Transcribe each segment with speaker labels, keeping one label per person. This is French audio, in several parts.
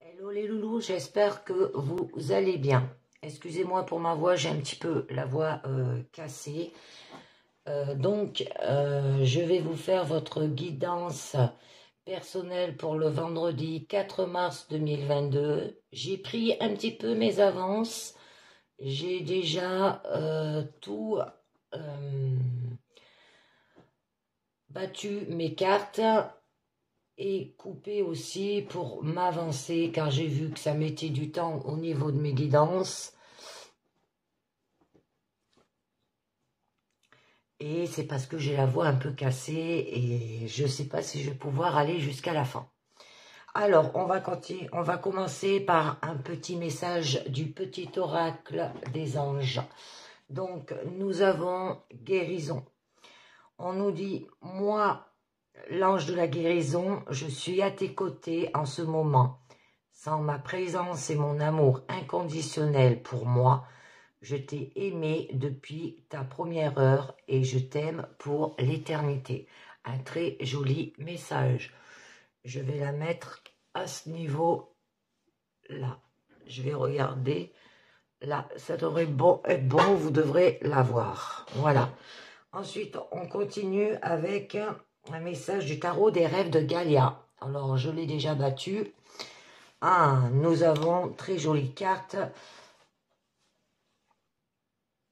Speaker 1: Hello les loulous, j'espère que vous allez bien. Excusez-moi pour ma voix, j'ai un petit peu la voix cassée. Je vais vous faire votre guidance personnelle pour le vendredi 4 mars 2022. J'ai pris un petit peu mes avances. J'ai déjà tout battu mes cartes et coupé aussi pour m'avancer car j'ai vu que ça mettait du temps au niveau de mes guidances. Et c'est parce que j'ai la voix un peu cassée et je ne sais pas si je vais pouvoir aller jusqu'à la fin. Alors, on va commencer par un petit message du petit oracle des anges. Donc, nous avons guérison. On nous dit, moi, l'ange de la guérison, je suis à tes côtés en ce moment. Sans ma présence et mon amour inconditionnel pour moi, je t'ai aimé depuis ta première heure et je t'aime pour l'éternité. Un très joli message. Je vais la mettre à ce niveau-là. Je vais regarder. Là, ça devrait être bon, vous devrez la voir. Voilà. Ensuite, on continue avec un message du tarot des rêves de Galia. Alors, je l'ai déjà battu. Ah, nous avons très jolie carte.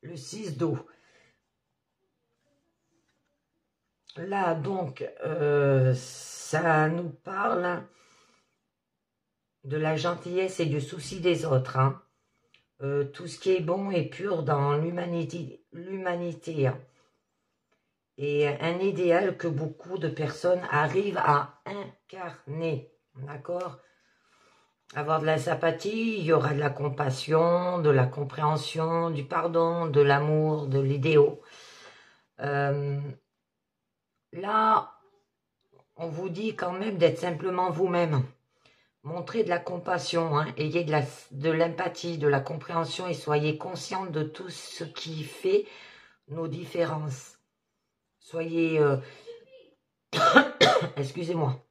Speaker 1: Le 6 d'eau. Là, donc, ça nous parle de la gentillesse et du souci des autres. Hein. Tout ce qui est bon et pur dans l'humanité. Hein. Et un idéal que beaucoup de personnes arrivent à incarner. D'accord ? Avoir de la sympathie, il y aura de la compassion, de la compréhension, du pardon, de l'amour, de l'idéal. Là, on vous dit quand même d'être simplement vous-même. Montrez de la compassion, hein, ayez de l'empathie, de la compréhension et soyez consciente de tout ce qui fait nos différences. Soyez, excusez-moi,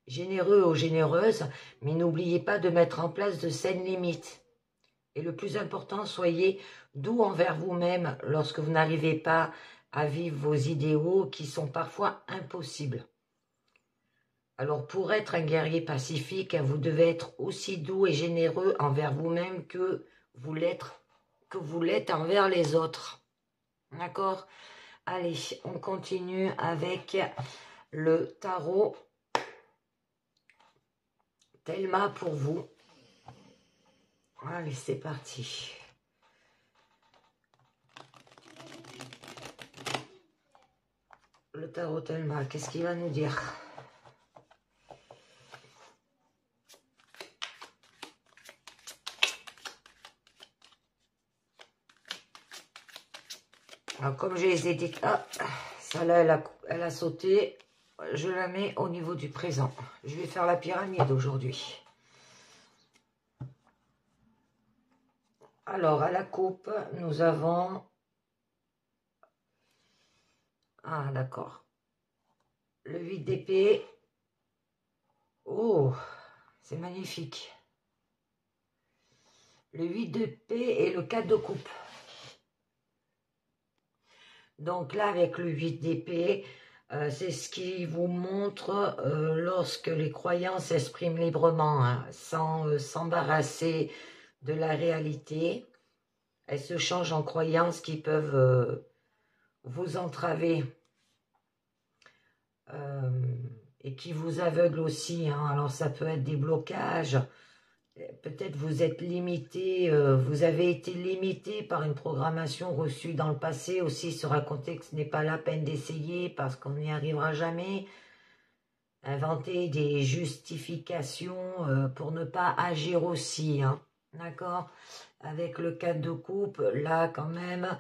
Speaker 1: généreux ou généreuses, mais n'oubliez pas de mettre en place de saines limites. Et le plus important, soyez doux envers vous-même lorsque vous n'arrivez pas à vivre vos idéaux qui sont parfois impossibles. Alors pour être un guerrier pacifique, vous devez être aussi doux et généreux envers vous-même que vous l'êtes envers les autres. D'accord? Allez, on continue avec le tarot Thelma pour vous. Allez, c'est parti. Le tarot Thelma, qu'est-ce qu'il va nous dire ? Alors, comme je les ai dit, ah, celle-là, elle a sauté. Je la mets au niveau du présent. Je vais faire la pyramide aujourd'hui. Alors, à la coupe, nous avons... Ah, d'accord. Le 8 d'épée. Oh, c'est magnifique. Le 8 d'épée et le 4 de coupe. Donc là, avec le 8 d'épée, c'est ce qui vous montre lorsque les croyances s'expriment librement, hein, sans s'embarrasser de la réalité. Elles se changent en croyances qui peuvent vous entraver et qui vous aveuglent aussi. Hein. Alors ça peut être des blocages. Peut-être vous êtes limité, vous avez été limité par une programmation reçue dans le passé aussi, se raconter que ce n'est pas la peine d'essayer parce qu'on n'y arrivera jamais. Inventer des justifications pour ne pas agir aussi, hein. D'accord? Avec le 4 de coupe, là quand même,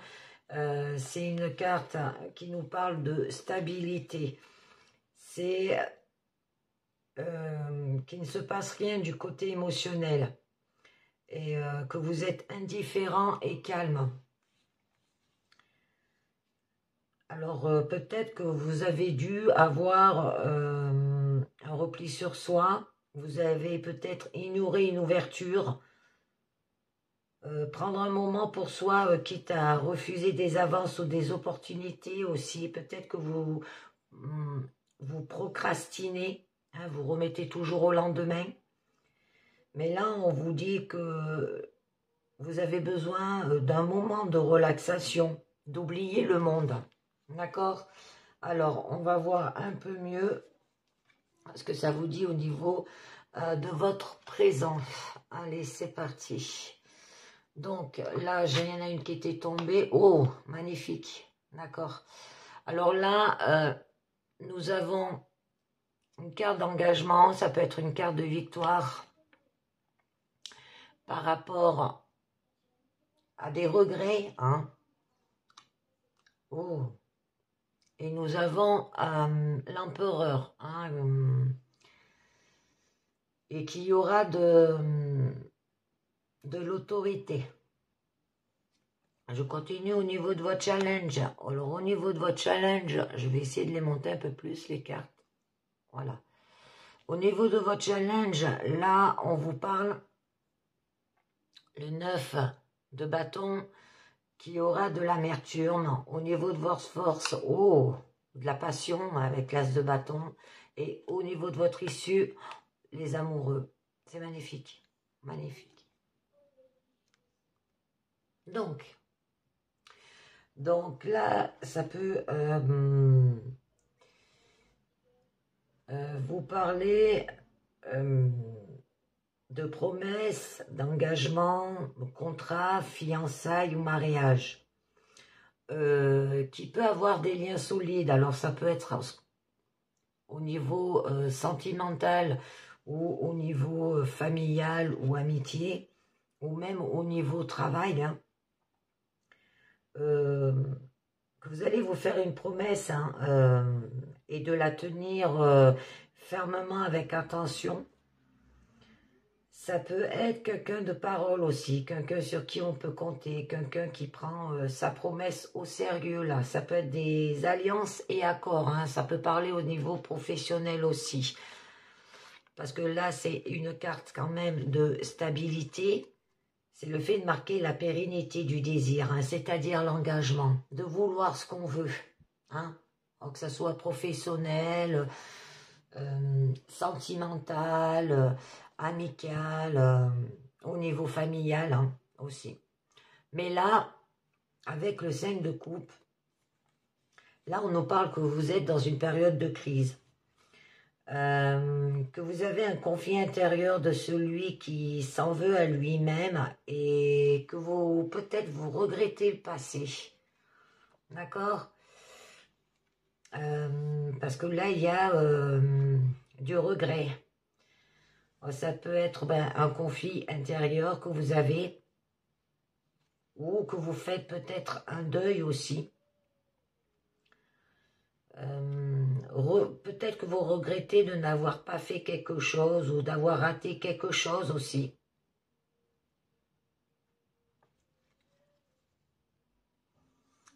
Speaker 1: c'est une carte qui nous parle de stabilité. C'est... qu'il ne se passe rien du côté émotionnel et que vous êtes indifférent et calme. Alors peut-être que vous avez dû avoir un repli sur soi, vous avez peut-être ignoré une ouverture. Prendre un moment pour soi, quitte à refuser des avances ou des opportunités aussi. Peut-être que vous procrastinez, hein, vous remettez toujours au lendemain. Mais là, on vous dit que vous avez besoin d'un moment de relaxation, d'oublier le monde. D'accord? Alors, on va voir un peu mieux ce que ça vous dit au niveau de votre présent. Allez, c'est parti. Donc, là, il y en a une qui était tombée. Oh, magnifique. D'accord. Alors là, nous avons une carte d'engagement. Ça peut être une carte de victoire par rapport à des regrets. Hein. Oh. Et nous avons l'empereur. Hein, et qu'il y aura de l'autorité. Je continue au niveau de votre challenge. Alors, au niveau de votre challenge, je vais essayer de les monter un peu plus, les cartes. Voilà. Au niveau de votre challenge, là, on vous parle le 9 de bâton qui aura de l'amertume. Au niveau de votre force, oh, de la passion avec l'as de bâton. Et au niveau de votre issue, les amoureux. C'est magnifique. Magnifique. Donc là, ça peut vous parler de promesses, d'engagement, de contrat, fiançailles ou mariage, qui peut avoir des liens solides. Alors ça peut être au niveau sentimental ou au niveau familial ou amitié, ou même au niveau travail, hein. Que vous allez vous faire une promesse, hein, et de la tenir fermement avec attention. Ça peut être quelqu'un de parole aussi, quelqu'un sur qui on peut compter, quelqu'un qui prend sa promesse au sérieux. Là, ça peut être des alliances et accords, hein, ça peut parler au niveau professionnel aussi. Parce que là, c'est une carte quand même de stabilité. C'est le fait de marquer la pérennité du désir, hein, c'est-à-dire l'engagement, de vouloir ce qu'on veut, hein, que ce soit professionnel, sentimental, amical, au niveau familial, hein, aussi. Mais là, avec le 5 de coupe, là on nous parle que vous êtes dans une période de crise. Que vous avez un conflit intérieur de celui qui s'en veut à lui-même et que vous, peut-être, vous regrettez le passé. D'accord? Parce que là, il y a du regret. Ça peut être un conflit intérieur que vous avez ou que vous faites peut-être un deuil aussi. Peut-être que vous regrettez de n'avoir pas fait quelque chose ou d'avoir raté quelque chose aussi.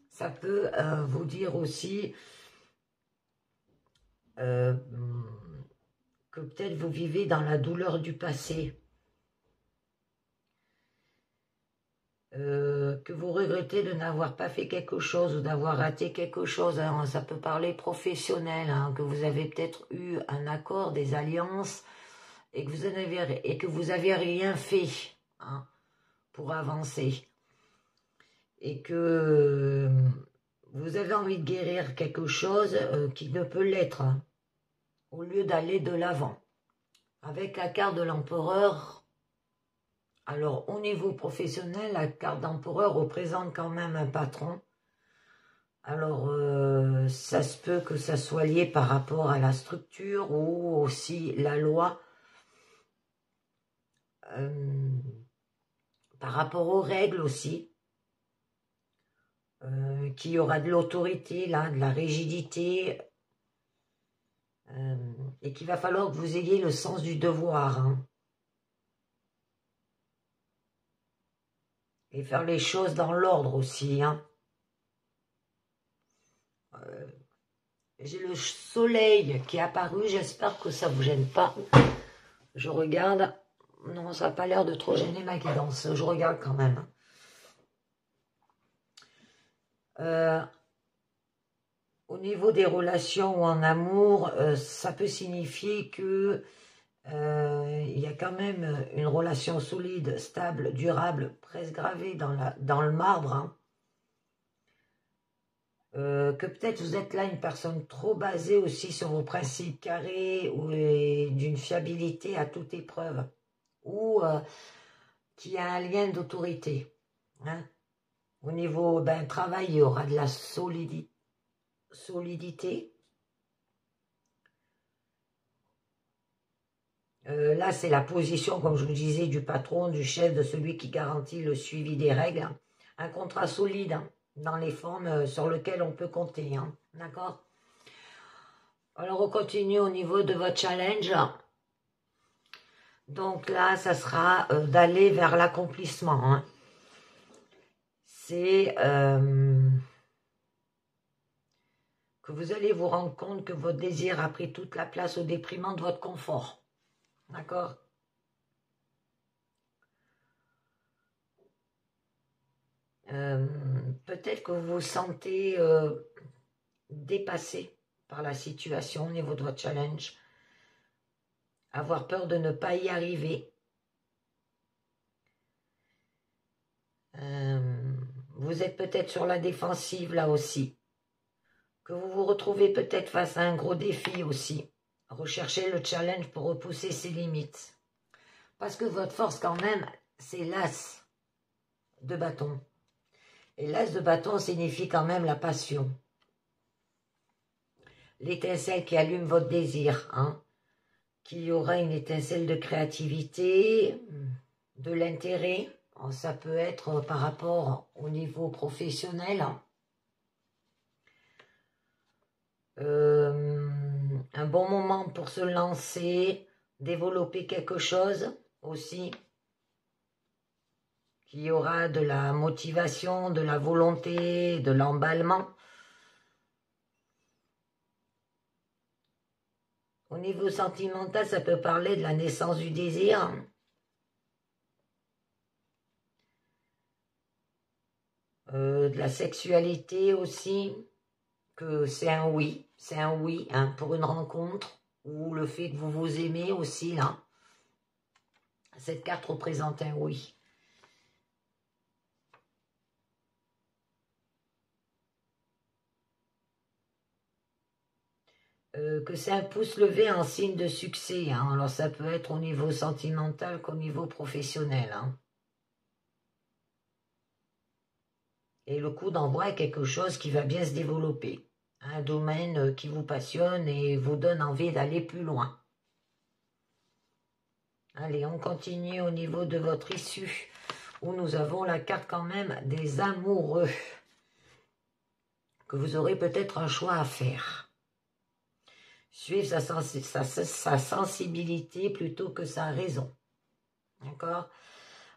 Speaker 1: Ça peut vous dire aussi que peut-être vous vivez dans la douleur du passé. Que vous regrettez de n'avoir pas fait quelque chose ou d'avoir raté quelque chose, hein, ça peut parler professionnel, hein, que vous avez peut-être eu un accord, des alliances, et que vous avez rien fait, hein, pour avancer. Et que vous avez envie de guérir quelque chose qui ne peut l'être, hein, au lieu d'aller de l'avant. Avec la carte de l'empereur, alors, au niveau professionnel, la carte d'empereur représente quand même un patron. Alors, ça se peut que ça soit lié par rapport à la structure ou aussi la loi. Par rapport aux règles aussi. Qu'il y aura de l'autorité, là, de la rigidité. Et qu'il va falloir que vous ayez le sens du devoir, hein. Et faire les choses dans l'ordre aussi, hein. J'ai le soleil qui est apparu, j'espère que ça ne vous gêne pas. Je regarde. Non, ça n'a pas l'air de trop gêner ma guidance. Je regarde quand même. Au niveau des relations ou en amour, ça peut signifier que il y a quand même une relation solide, stable, durable, presque gravée dans le marbre. Hein. Que peut-être vous êtes là une personne trop basée aussi sur vos principes carrés ou d'une fiabilité à toute épreuve. Ou qui a un lien d'autorité. Hein. Au niveau travail, il y aura de la solidité. Là, c'est la position, comme je vous disais, du patron, du chef, de celui qui garantit le suivi des règles. Un contrat solide hein, dans les formes sur lesquelles on peut compter. Hein. D'accord? Alors, on continue au niveau de votre challenge. Donc là, ça sera d'aller vers l'accomplissement. Hein. C'est que vous allez vous rendre compte que votre désir a pris toute la place au déprimant de votre confort. D'accord? Peut-être que vous vous sentez dépassé par la situation au niveau de votre challenge. Avoir peur de ne pas y arriver. Vous êtes peut-être sur la défensive là aussi. Que vous vous retrouvez peut-être face à un gros défi aussi. Recherchez le challenge pour repousser ses limites. Parce que votre force quand même, c'est l'as de bâton. Et l'as de bâton signifie quand même la passion. L'étincelle qui allume votre désir. Hein, qui aura une étincelle de créativité, de l'intérêt. Ça peut être par rapport au niveau professionnel. Un bon moment pour se lancer, développer quelque chose aussi. Qui aura de la motivation, de la volonté, de l'emballement. Au niveau sentimental, ça peut parler de la naissance du désir. De la sexualité aussi. Que c'est un oui hein, pour une rencontre. Ou le fait que vous vous aimez aussi là. Cette carte représente un oui. Que c'est un pouce levé en signe de succès. Hein. Alors ça peut être au niveau sentimental qu'au niveau professionnel. Hein. Et le coup d'envoi est quelque chose qui va bien se développer. Un domaine qui vous passionne et vous donne envie d'aller plus loin. Allez, on continue au niveau de votre issue, où nous avons la carte quand même des amoureux. Que vous aurez peut-être un choix à faire. Suivre sa sensibilité plutôt que sa raison. D'accord?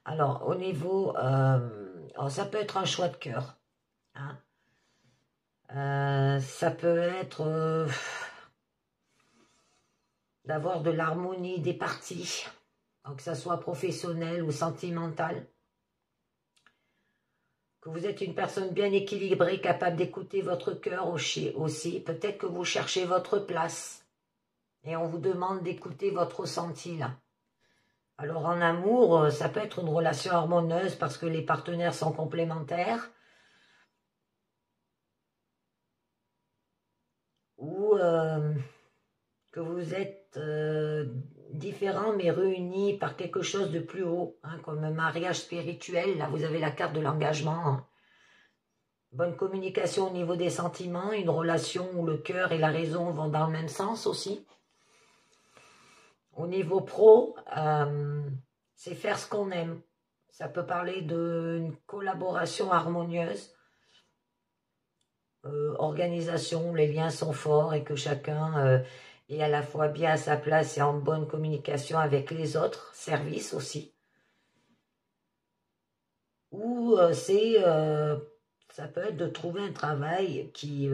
Speaker 1: Alors, au niveau... ça peut être un choix de cœur. Hein? Ça peut être d'avoir de l'harmonie des parties, que ça soit professionnel ou sentimental. Que vous êtes une personne bien équilibrée, capable d'écouter votre cœur aussi. Peut-être que vous cherchez votre place et on vous demande d'écouter votre ressenti là. Alors en amour, ça peut être une relation harmonieuse parce que les partenaires sont complémentaires. Ou que vous êtes différents mais réunis par quelque chose de plus haut, hein, comme un mariage spirituel. Là, vous avez la carte de l'engagement. Hein. Bonne communication au niveau des sentiments, une relation où le cœur et la raison vont dans le même sens aussi. Au niveau pro, c'est faire ce qu'on aime. Ça peut parler d'une collaboration harmonieuse. Organisation, les liens sont forts et que chacun est à la fois bien à sa place et en bonne communication avec les autres, service aussi. Ou ça peut être de trouver un travail qui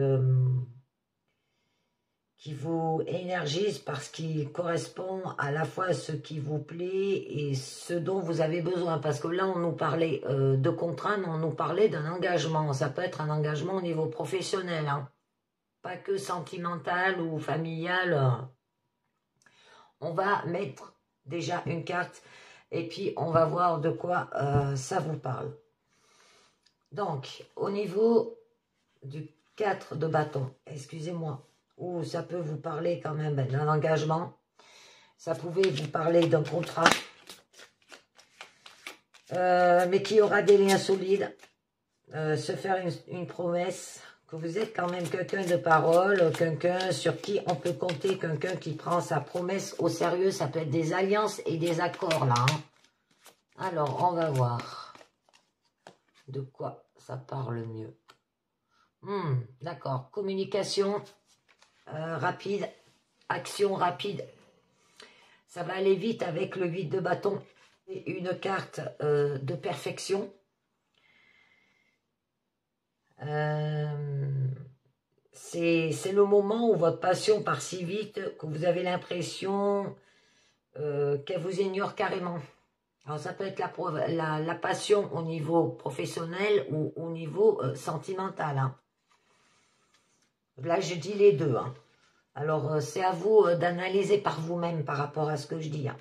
Speaker 1: qui vous énergise parce qu'il correspond à la fois à ce qui vous plaît et ce dont vous avez besoin. Parce que là, on nous parlait de contraintes, on nous parlait d'un engagement. Ça peut être un engagement au niveau professionnel, hein. Pas que sentimental ou familial. On va mettre déjà une carte et puis on va voir de quoi ça vous parle. Donc, au niveau du 4 de bâton, excusez-moi, ou ça peut vous parler quand même d'un engagement, ça pouvait vous parler d'un contrat, mais qui aura des liens solides, se faire une promesse, que vous êtes quand même quelqu'un de parole, quelqu'un sur qui on peut compter, quelqu'un qui prend sa promesse au sérieux, ça peut être des alliances et des accords là. Hein. Alors, on va voir de quoi ça parle mieux. D'accord, communication rapide, action rapide. Ça va aller vite avec le 8 de bâton. Et une carte de perfection. C'est le moment où votre passion part si vite que vous avez l'impression qu'elle vous ignore carrément. Alors ça peut être la passion au niveau professionnel ou au niveau sentimental. Hein. Là, je dis les deux. Hein. Alors, c'est à vous d'analyser par vous-même par rapport à ce que je dis. Hein.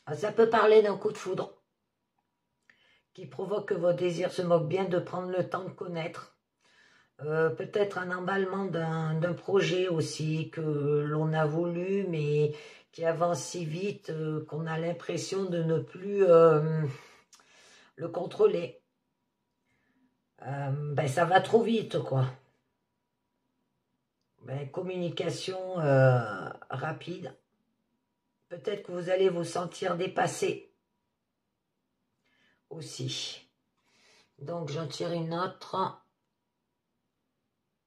Speaker 1: Alors, ça peut parler d'un coup de foudre qui provoque que vos désirs se moquent bien de prendre le temps de connaître. Peut-être un emballement d'un projet aussi que l'on a voulu, mais qui avance si vite qu'on a l'impression de ne plus le contrôler. Ça va trop vite, quoi. Communication rapide. Peut-être que vous allez vous sentir dépassé aussi. Donc, j'en tire une autre.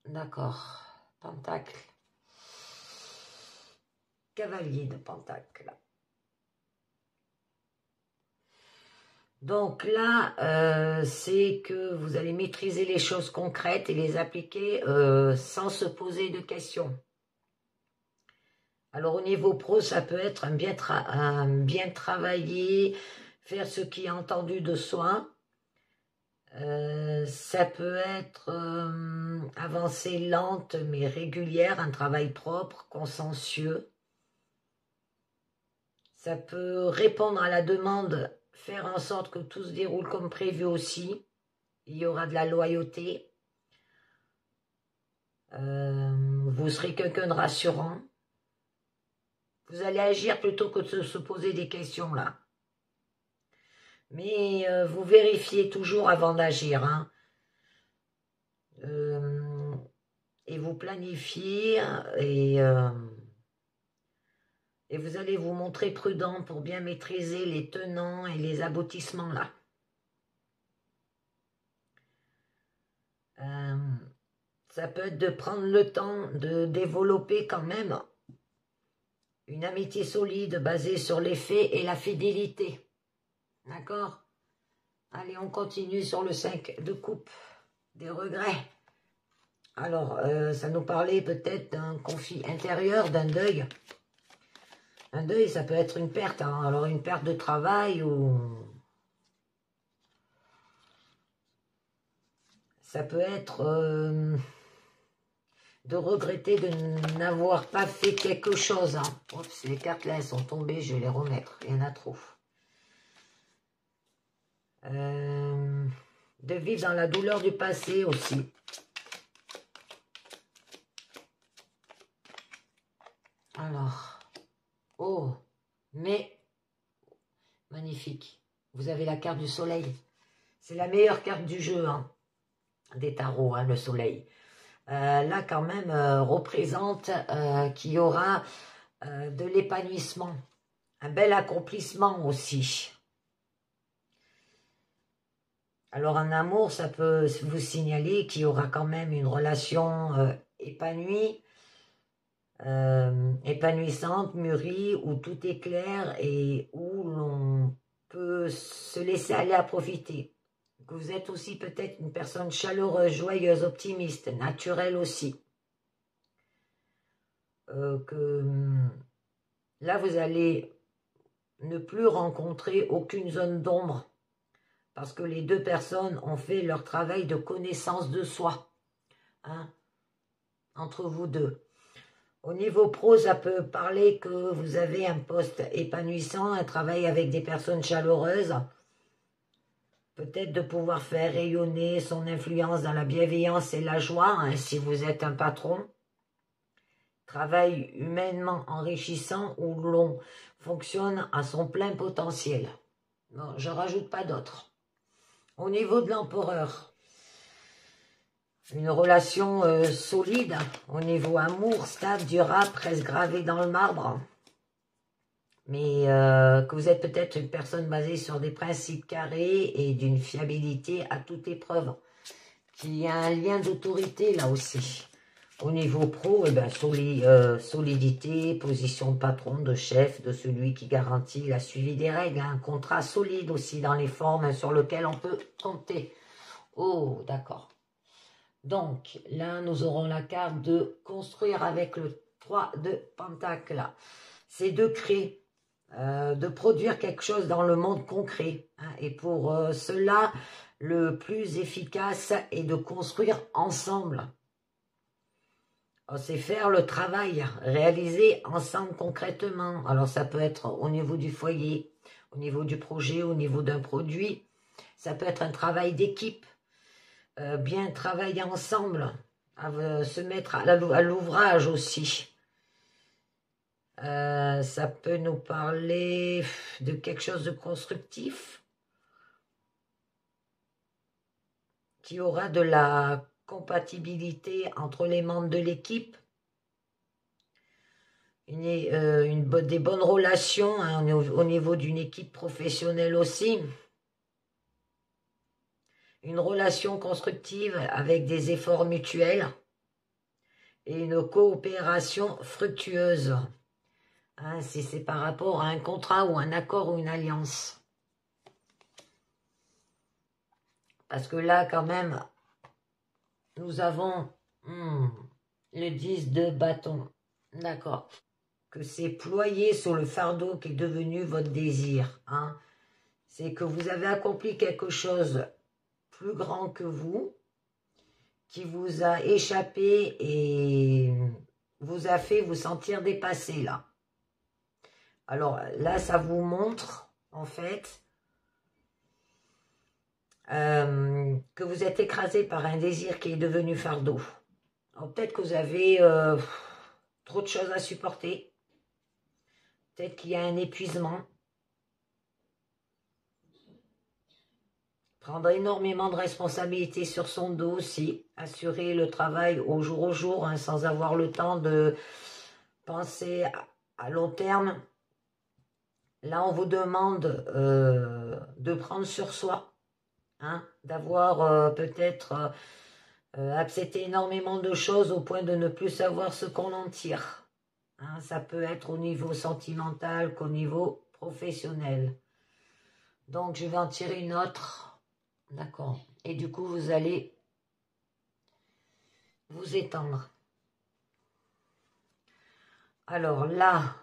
Speaker 1: D'accord. Pentacle. Cavalier de pentacle. Donc là, c'est que vous allez maîtriser les choses concrètes et les appliquer sans se poser de questions. Alors au niveau pro, ça peut être un bien travailler, faire ce qui est entendu de soi. Ça peut être avancée lente mais régulière, un travail propre, consciencieux. Ça peut répondre à la demande, faire en sorte que tout se déroule comme prévu aussi. Il y aura de la loyauté. Vous serez quelqu'un de rassurant. Vous allez agir plutôt que de se poser des questions là. Mais vous vérifiez toujours avant d'agir. Hein. Et vous planifiez et vous allez vous montrer prudent pour bien maîtriser les tenants et les aboutissements là. Ça peut être de prendre le temps de développer quand même une amitié solide basée sur les faits et la fidélité. D'accord? Allez, on continue sur le 5 de coupe, des regrets. Alors, ça nous parlait peut-être d'un conflit intérieur, d'un deuil. Un deuil, ça peut être une perte. Hein. Alors, une perte de travail ou... Ça peut être de regretter de n'avoir pas fait quelque chose. Hein. Oups, les cartes là, elles sont tombées, je vais les remettre. Il y en a trop. De vivre dans la douleur du passé aussi. Alors, oh, mais magnifique. Vous avez la carte du soleil. C'est la meilleure carte du jeu, hein, des tarots, hein, le soleil. Là, quand même, représente qu'il y aura de l'épanouissement. Un bel accomplissement aussi. Alors, en amour, ça peut vous signaler qu'il y aura quand même une relation épanouie, épanouissante, mûrie, où tout est clair et où l'on peut se laisser aller à profiter. Que vous êtes aussi peut-être une personne chaleureuse, joyeuse, optimiste, naturelle aussi. que là, vous allez ne plus rencontrer aucune zone d'ombre parce que les deux personnes ont fait leur travail de connaissance de soi, hein, entre vous deux. Au niveau pro, ça peut parler que vous avez un poste épanouissant, un travail avec des personnes chaleureuses, peut-être de pouvoir faire rayonner son influence dans la bienveillance et la joie, hein, si vous êtes un patron. Travail humainement enrichissant où l'on fonctionne à son plein potentiel. Non, je ne rajoute pas d'autres. Au niveau de l'empereur, une relation solide, au niveau amour, stable, durable, presque gravée dans le marbre. Mais que vous êtes peut-être une personne basée sur des principes carrés et d'une fiabilité à toute épreuve. Qu'il y a un lien d'autorité là aussi. Au niveau pro, eh ben, solidité, position de patron, de chef, de celui qui garantit la suivi des règles. Un contrat solide aussi dans les formes sur lequel on peut compter. Oh, d'accord. Donc, là, nous aurons la carte de construire avec le 3 de Pentacle. C'est de créer, de produire quelque chose dans le monde concret. Hein, et pour cela, le plus efficace est de construire ensemble. C'est faire le travail, réaliser ensemble concrètement. Alors ça peut être au niveau du foyer, au niveau du projet, au niveau d'un produit. Ça peut être un travail d'équipe, bien travailler ensemble, se mettre à l'ouvrage aussi. Ça peut nous parler de quelque chose de constructif qui aura de la compatibilité entre les membres de l'équipe, des bonnes relations, hein, au niveau d'une équipe professionnelle aussi, une relation constructive avec des efforts mutuels et une coopération fructueuse, hein, si c'est par rapport à un contrat ou un accord ou une alliance. Parce que là, quand même, nous avons le 10 de bâton. D'accord. Que c'est ployé sur le fardeau qui est devenu votre désir. Hein. C'est que vous avez accompli quelque chose plus grand que vous, qui vous a échappé et vous a fait vous sentir dépassé là. Alors là, ça vous montre, en fait, que vous êtes écrasé par un désir qui est devenu fardeau. Peut-être que vous avez trop de choses à supporter. Peut-être qu'il y a un épuisement. Prendre énormément de responsabilités sur son dos aussi. Assurer le travail au jour, hein, sans avoir le temps de penser à long terme. Là, on vous demande de prendre sur soi. Hein, d'avoir peut-être accepté énormément de choses au point de ne plus savoir ce qu'on en tire. Hein, ça peut être au niveau sentimental qu'au niveau professionnel. Donc, je vais en tirer une autre. D'accord. Et du coup, vous allez vous étendre. Alors là,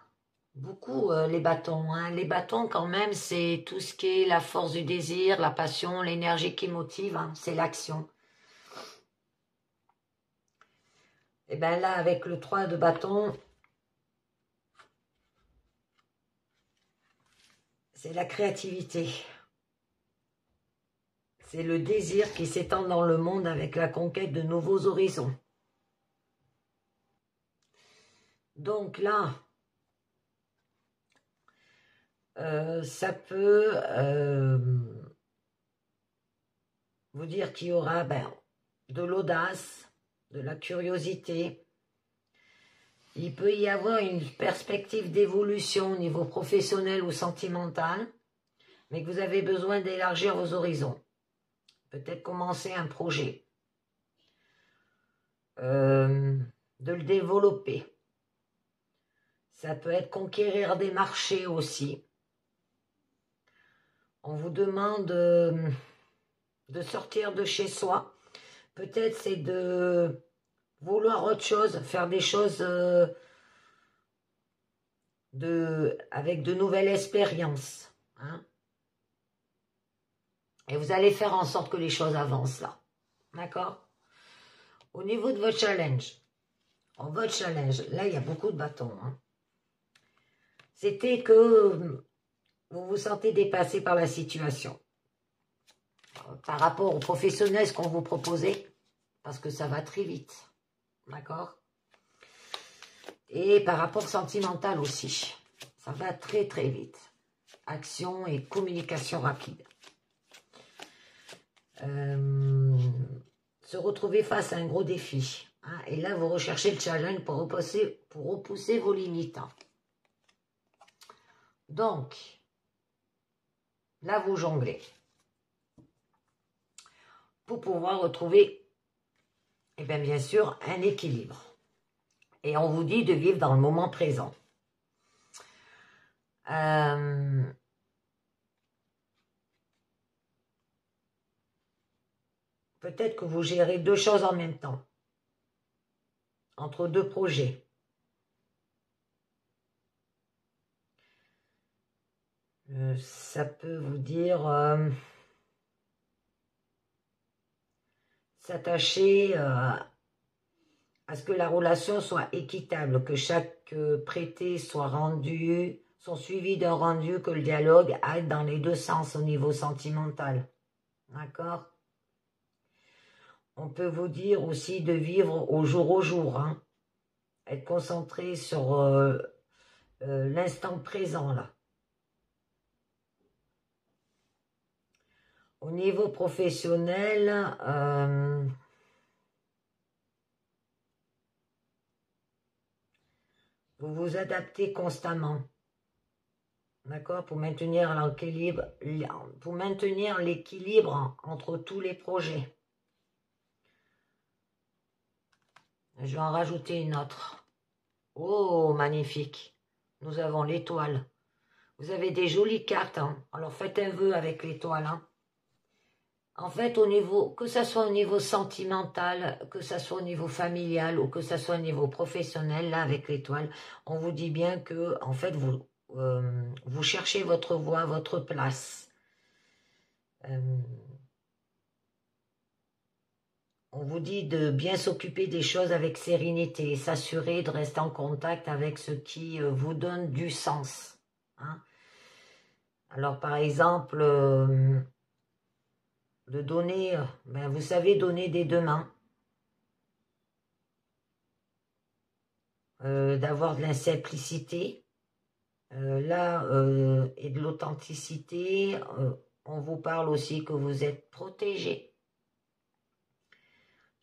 Speaker 1: beaucoup les bâtons. Hein. Les bâtons, quand même, c'est tout ce qui est la force du désir, la passion, l'énergie qui motive. Hein, c'est l'action. Et bien là, avec le 3 de bâton, c'est la créativité. C'est le désir qui s'étend dans le monde avec la conquête de nouveaux horizons. Donc là, ça peut vous dire qu'il y aura de l'audace, de la curiosité. Il peut y avoir une perspective d'évolution au niveau professionnel ou sentimental, mais que vous avez besoin d'élargir vos horizons. Peut-être commencer un projet, de le développer. Ça peut être conquérir des marchés aussi. On vous demande de sortir de chez soi. Peut-être c'est de vouloir autre chose, faire des choses avec de nouvelles expériences. Hein. Et vous allez faire en sorte que les choses avancent là. D'accord? Au niveau de votre challenge, là il y a beaucoup de bâtons. Hein. C'était que vous vous sentez dépassé par la situation. Par rapport aux professionnels, ce qu'on vous proposait, parce que ça va très vite. D'accord? Et par rapport sentimental aussi. Ça va très très vite. Action et communication rapide. Se retrouver face à un gros défi. Hein, et là, vous recherchez le challenge pour repousser vos limites. Hein. Donc, là, vous jonglez. Pour pouvoir retrouver, eh bien sûr, un équilibre. Et on vous dit de vivre dans le moment présent. Peut-être que vous gérez deux choses en même temps. Entre deux projets. Ça peut vous dire s'attacher à ce que la relation soit équitable, que chaque prêté soit suivi d'un rendu, que le dialogue aille dans les deux sens au niveau sentimental. D'accord? On peut vous dire aussi de vivre au jour, hein. Être concentré sur l'instant présent, là. Au niveau professionnel, vous vous adaptez constamment, d'accord, pour maintenir l'équilibre entre tous les projets. Je vais en rajouter une autre. Oh, magnifique. Nous avons l'étoile. Vous avez des jolies cartes, hein. Alors faites un vœu avec l'étoile, hein. En fait, que ça soit au niveau sentimental, que ça soit au niveau familial ou que ça soit au niveau professionnel, là, avec l'étoile, on vous dit bien que, en fait, vous cherchez votre voie, votre place. On vous dit de bien s'occuper des choses avec sérénité, s'assurer de rester en contact avec ce qui vous donne du sens. Hein. Alors, par exemple, de donner, vous savez donner des deux mains, d'avoir de la simplicité, là, et de l'authenticité. On vous parle aussi que vous êtes protégé.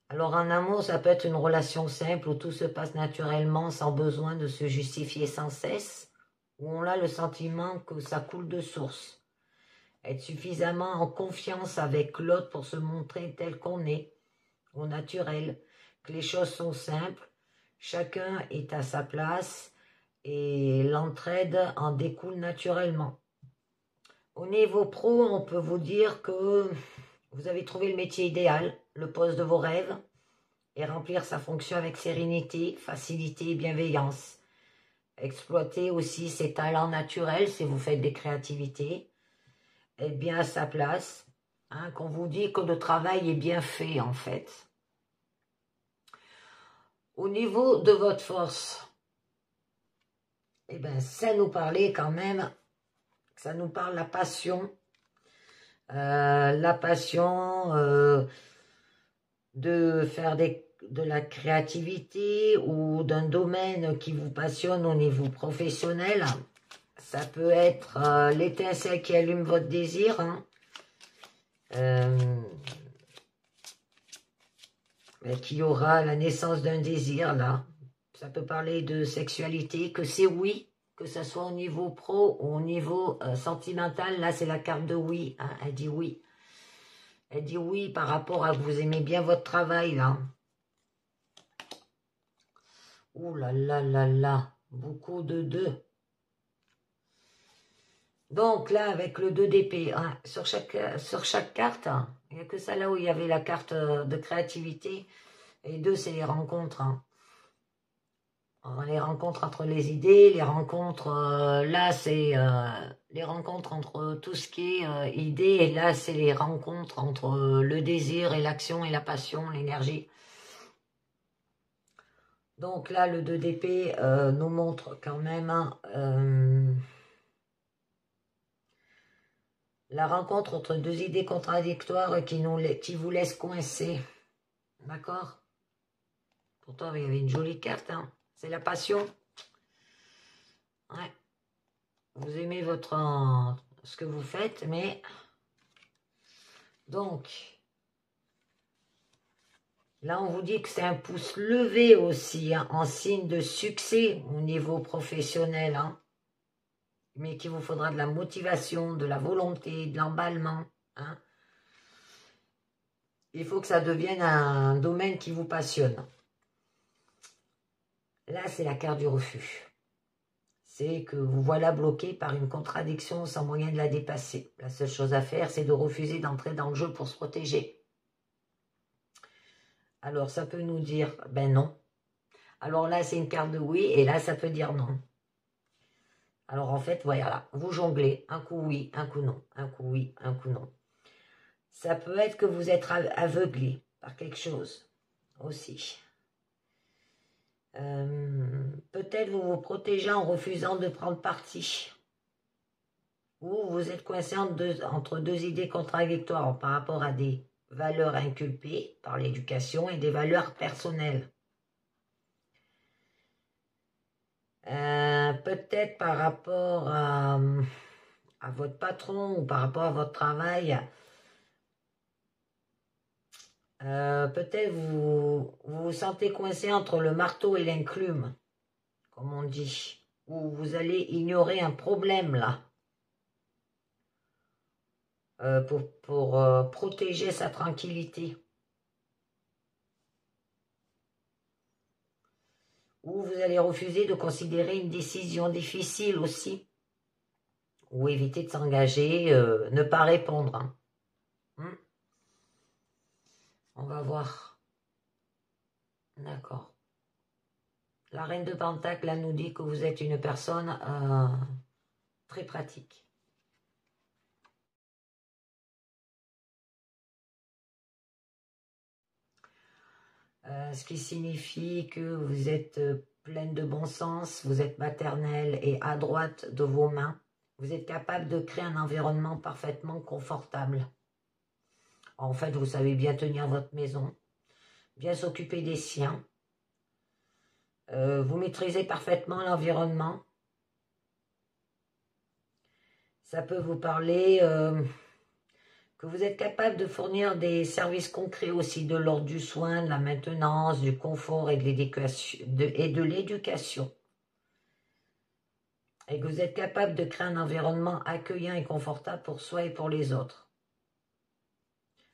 Speaker 1: Alors en amour, ça peut être une relation simple où tout se passe naturellement sans besoin de se justifier sans cesse, où on a le sentiment que ça coule de source. Être suffisamment en confiance avec l'autre pour se montrer tel qu'on est, au naturel, que les choses sont simples, chacun est à sa place et l'entraide en découle naturellement. Au niveau pro, on peut vous dire que vous avez trouvé le métier idéal, le poste de vos rêves, et remplir sa fonction avec sérénité, facilité et bienveillance. Exploiter aussi ses talents naturels si vous faites des créativités. Être bien à sa place, hein, qu'on vous dit que le travail est bien fait en fait. Au niveau de votre force, eh bien, ça nous parlait quand même, ça nous parle la passion de faire de la créativité ou d'un domaine qui vous passionne au niveau professionnel. Ça peut être l'étincelle qui allume votre désir. Hein. Qui aura la naissance d'un désir, là. Ça peut parler de sexualité, que c'est oui, que ce soit au niveau pro ou au niveau sentimental. Là, c'est la carte de oui. Hein. Elle dit oui. Elle dit oui par rapport à que vous aimez bien votre travail, là. Ouh là là là là. Beaucoup de 2. Donc là, avec le 2 d'épée, hein, sur chaque carte, hein, il n'y a que ça là où il y avait la carte de créativité. Et 2, c'est les rencontres. Hein. les rencontres entre les idées, les rencontres, là c'est les rencontres entre tout ce qui est idées, et là c'est les rencontres entre le désir et l'action et la passion, l'énergie. Donc là le 2 d'épée nous montre quand même la rencontre entre deux idées contradictoires qui vous laissent coincés. D'accord? Pourtant il y avait une jolie carte, hein. C'est la passion. Ouais. Vous aimez ce que vous faites, mais... Donc, là, on vous dit que c'est un pouce levé aussi, hein, en signe de succès au niveau professionnel, hein, mais qu'il vous faudra de la motivation, de la volonté, de l'emballement. Hein. Il faut que ça devienne un domaine qui vous passionne. Là, c'est la carte du refus. C'est que vous voilà bloqué par une contradiction sans moyen de la dépasser. La seule chose à faire, c'est de refuser d'entrer dans le jeu pour se protéger. Alors, ça peut nous dire, ben non. Alors là, c'est une carte de oui, et là, ça peut dire non. Alors, en fait, voilà, vous jonglez, un coup oui, un coup non, un coup oui, un coup non. Ça peut être que vous êtes aveuglé par quelque chose aussi. Peut-être vous vous protégez en refusant de prendre parti. Ou vous êtes coincé entre deux idées contradictoires par rapport à des valeurs inculpées par l'éducation et des valeurs personnelles. Peut-être par rapport à votre patron ou par rapport à votre travail. Peut-être vous vous sentez coincé entre le marteau et l'enclume, comme on dit. Ou vous allez ignorer un problème là. Pour protéger sa tranquillité. Ou vous allez refuser de considérer une décision difficile aussi. Ou éviter de s'engager, ne pas répondre. Hein. On va voir. D'accord. La reine de Pentacle là, nous dit que vous êtes une personne très pratique. Ce qui signifie que vous êtes pleine de bon sens, vous êtes maternelle et adroite de vos mains. Vous êtes capable de créer un environnement parfaitement confortable. En fait, vous savez bien tenir votre maison, bien s'occuper des siens. Vous maîtrisez parfaitement l'environnement. Ça peut vous parler que vous êtes capable de fournir des services concrets aussi de l'ordre du soin, de la maintenance, du confort et de l'éducation. Et que vous êtes capable de créer un environnement accueillant et confortable pour soi et pour les autres.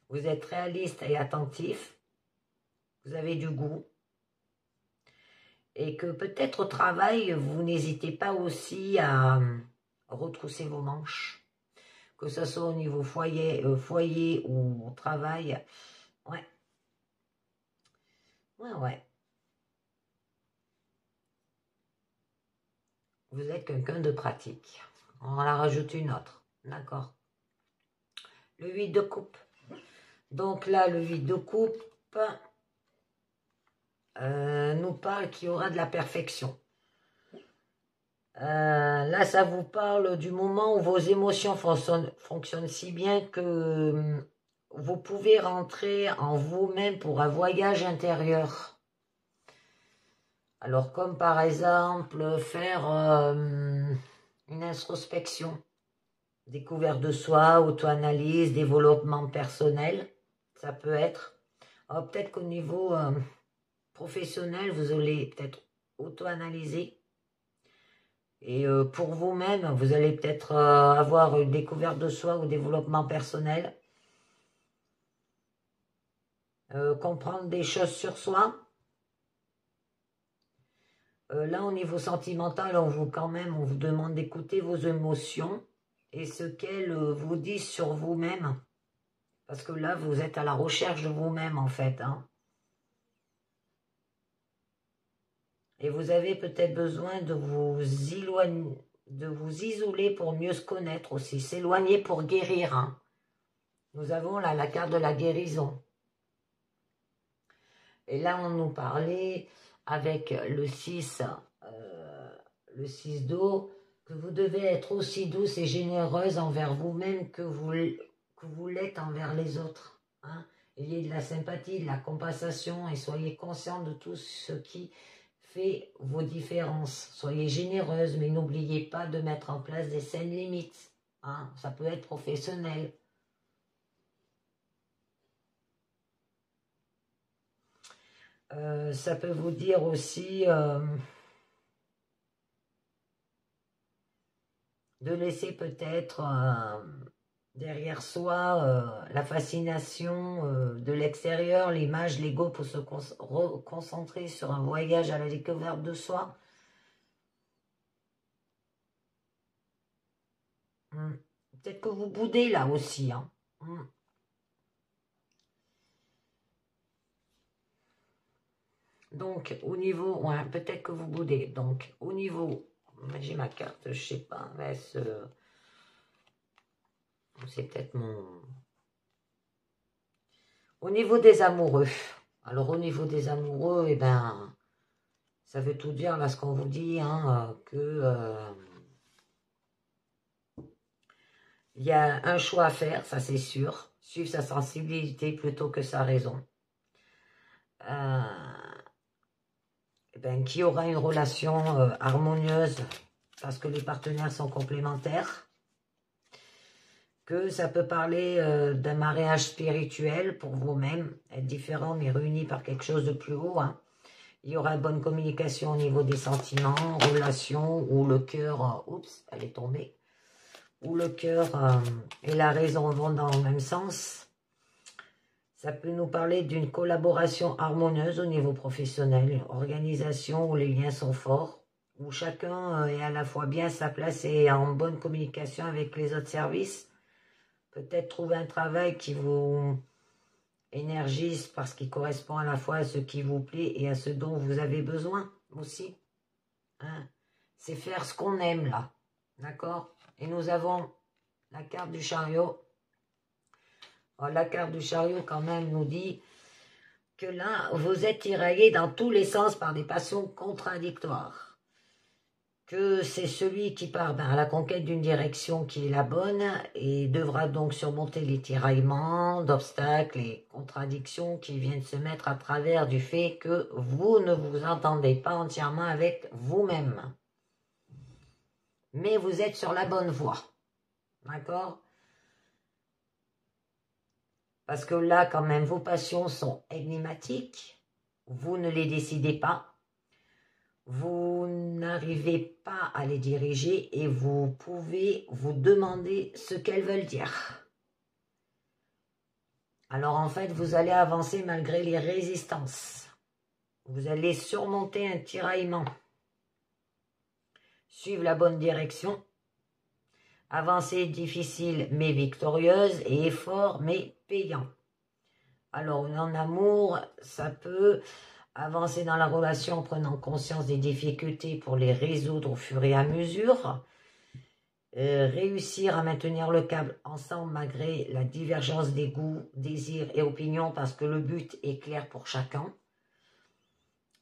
Speaker 1: Vous êtes réaliste et attentif. Vous avez du goût. Et que peut-être au travail, vous n'hésitez pas aussi à retrousser vos manches. Que ce soit au niveau foyer ou au travail. Ouais. Ouais. Vous êtes quelqu'un de pratique. On en rajoute une autre. D'accord. Le 8 de coupe. Donc là, le 8 de coupe nous parle qu'il y aura de la perfection. Là, ça vous parle du moment où vos émotions fonctionnent si bien que vous pouvez rentrer en vous-même pour un voyage intérieur. Alors, comme par exemple, faire une introspection, découverte de soi, auto-analyse, développement personnel, ça peut être. Peut-être qu'au niveau professionnel, vous allez peut-être auto-analyser. Et pour vous-même, vous allez peut-être avoir une découverte de soi ou développement personnel. Comprendre des choses sur soi. Là, au niveau sentimental, on vous demande d'écouter vos émotions et ce qu'elles vous disent sur vous-même. Parce que là, vous êtes à la recherche de vous-même, en fait. Hein. Et vous avez peut-être besoin de vous éloigner, de vous isoler pour mieux se connaître aussi. S'éloigner pour guérir. Hein. Nous avons là la carte de la guérison. Et là, on nous parlait avec le 6 d'eau, que vous devez être aussi douce et généreuse envers vous-même que vous l'êtes envers les autres. Hein. Ayez de la sympathie, de la compassion et soyez conscient de tout ce qui fait vos différences. Soyez généreuse, mais n'oubliez pas de mettre en place des saines limites. Hein. Ça peut être professionnel. Ça peut vous dire aussi de laisser peut-être derrière soi la fascination de l'extérieur, l'image, l'ego pour se concentrer sur un voyage à la découverte de soi. Peut-être que vous boudez là aussi. Hein. Donc, au niveau, ouais, peut-être que vous boudez. Donc, au niveau, j'ai ma carte, je sais pas, mais c'est peut-être mon... Au niveau des amoureux. Alors, au niveau des amoureux, eh ben, ça veut tout dire, là, ce qu'on vous dit, hein, que... il y a un choix à faire, ça c'est sûr. Suivre sa sensibilité plutôt que sa raison. Qui aura une relation harmonieuse parce que les partenaires sont complémentaires. Que ça peut parler d'un mariage spirituel pour vous-même, être différent mais réunis par quelque chose de plus haut. Hein. Il y aura une bonne communication au niveau des sentiments, relations, où le cœur, oups, elle est tombée, où le cœur et la raison vont dans le même sens. Ça peut nous parler d'une collaboration harmonieuse au niveau professionnel, une organisation où les liens sont forts, où chacun est à la fois bien à sa place et en bonne communication avec les autres services. Peut-être trouver un travail qui vous énergise parce qu'il correspond à la fois à ce qui vous plaît et à ce dont vous avez besoin aussi. Hein? C'est faire ce qu'on aime là, d'accord? Et nous avons la carte du chariot. Alors, la carte du chariot quand même nous dit que là, vous êtes tiraillé dans tous les sens par des passions contradictoires. Que c'est celui qui part à la conquête d'une direction qui est la bonne et devra donc surmonter les tiraillements, d'obstacles et contradictions qui viennent se mettre à travers du fait que vous ne vous entendez pas entièrement avec vous-même. Mais vous êtes sur la bonne voie. D'accord ? Parce que là, quand même, vos passions sont énigmatiques. Vous ne les décidez pas. Vous n'arrivez pas à les diriger et vous pouvez vous demander ce qu'elles veulent dire. Alors en fait, vous allez avancer malgré les résistances. Vous allez surmonter un tiraillement. Suivre la bonne direction. Avancer difficile mais victorieuse et effort mais payant. Alors en amour, ça peut... Avancer dans la relation en prenant conscience des difficultés pour les résoudre au fur et à mesure. Réussir à maintenir le cap ensemble malgré la divergence des goûts, désirs et opinions parce que le but est clair pour chacun.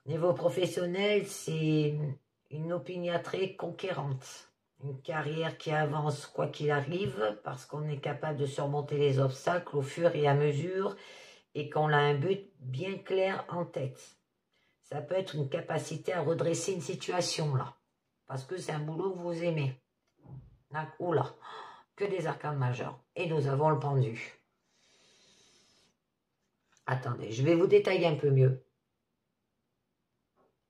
Speaker 1: Niveau professionnel, c'est une opiniâtreté conquérante. Une carrière qui avance quoi qu'il arrive parce qu'on est capable de surmonter les obstacles au fur et à mesure et qu'on a un but bien clair en tête. Ça peut être une capacité à redresser une situation, là. Parce que c'est un boulot que vous aimez. Oula, que des arcanes majeures. Et nous avons le pendu. Attendez, je vais vous détailler un peu mieux.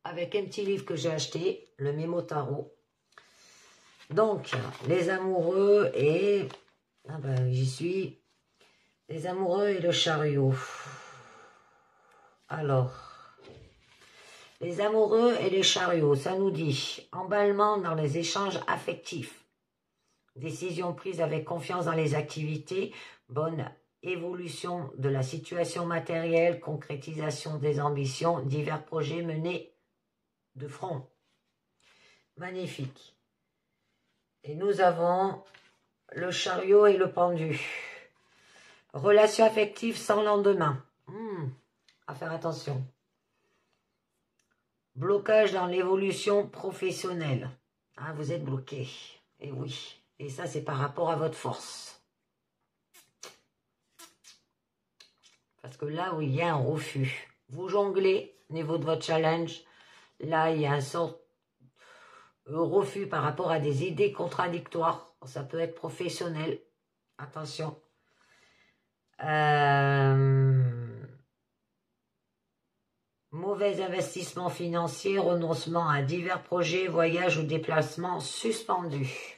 Speaker 1: Avec un petit livre que j'ai acheté, le Mémo Tarot. Donc, les amoureux et... Ah ben, j'y suis. Les amoureux et le chariot. Alors... Les amoureux et les chariots, ça nous dit emballement dans les échanges affectifs, décision prise avec confiance dans les activités, bonne évolution de la situation matérielle, concrétisation des ambitions, divers projets menés de front. Magnifique. Et nous avons le chariot et le pendu. Relation affective sans lendemain. À faire attention. Blocage dans l'évolution professionnelle. Hein, vous êtes bloqué. Et oui. Et ça, c'est par rapport à votre force. Parce que là où il y a un refus, vous jonglez au niveau de votre challenge. Là, il y a un sort de refus par rapport à des idées contradictoires. Ça peut être professionnel. Attention. Mauvais investissement financier, renoncement à divers projets, voyages ou déplacements suspendus.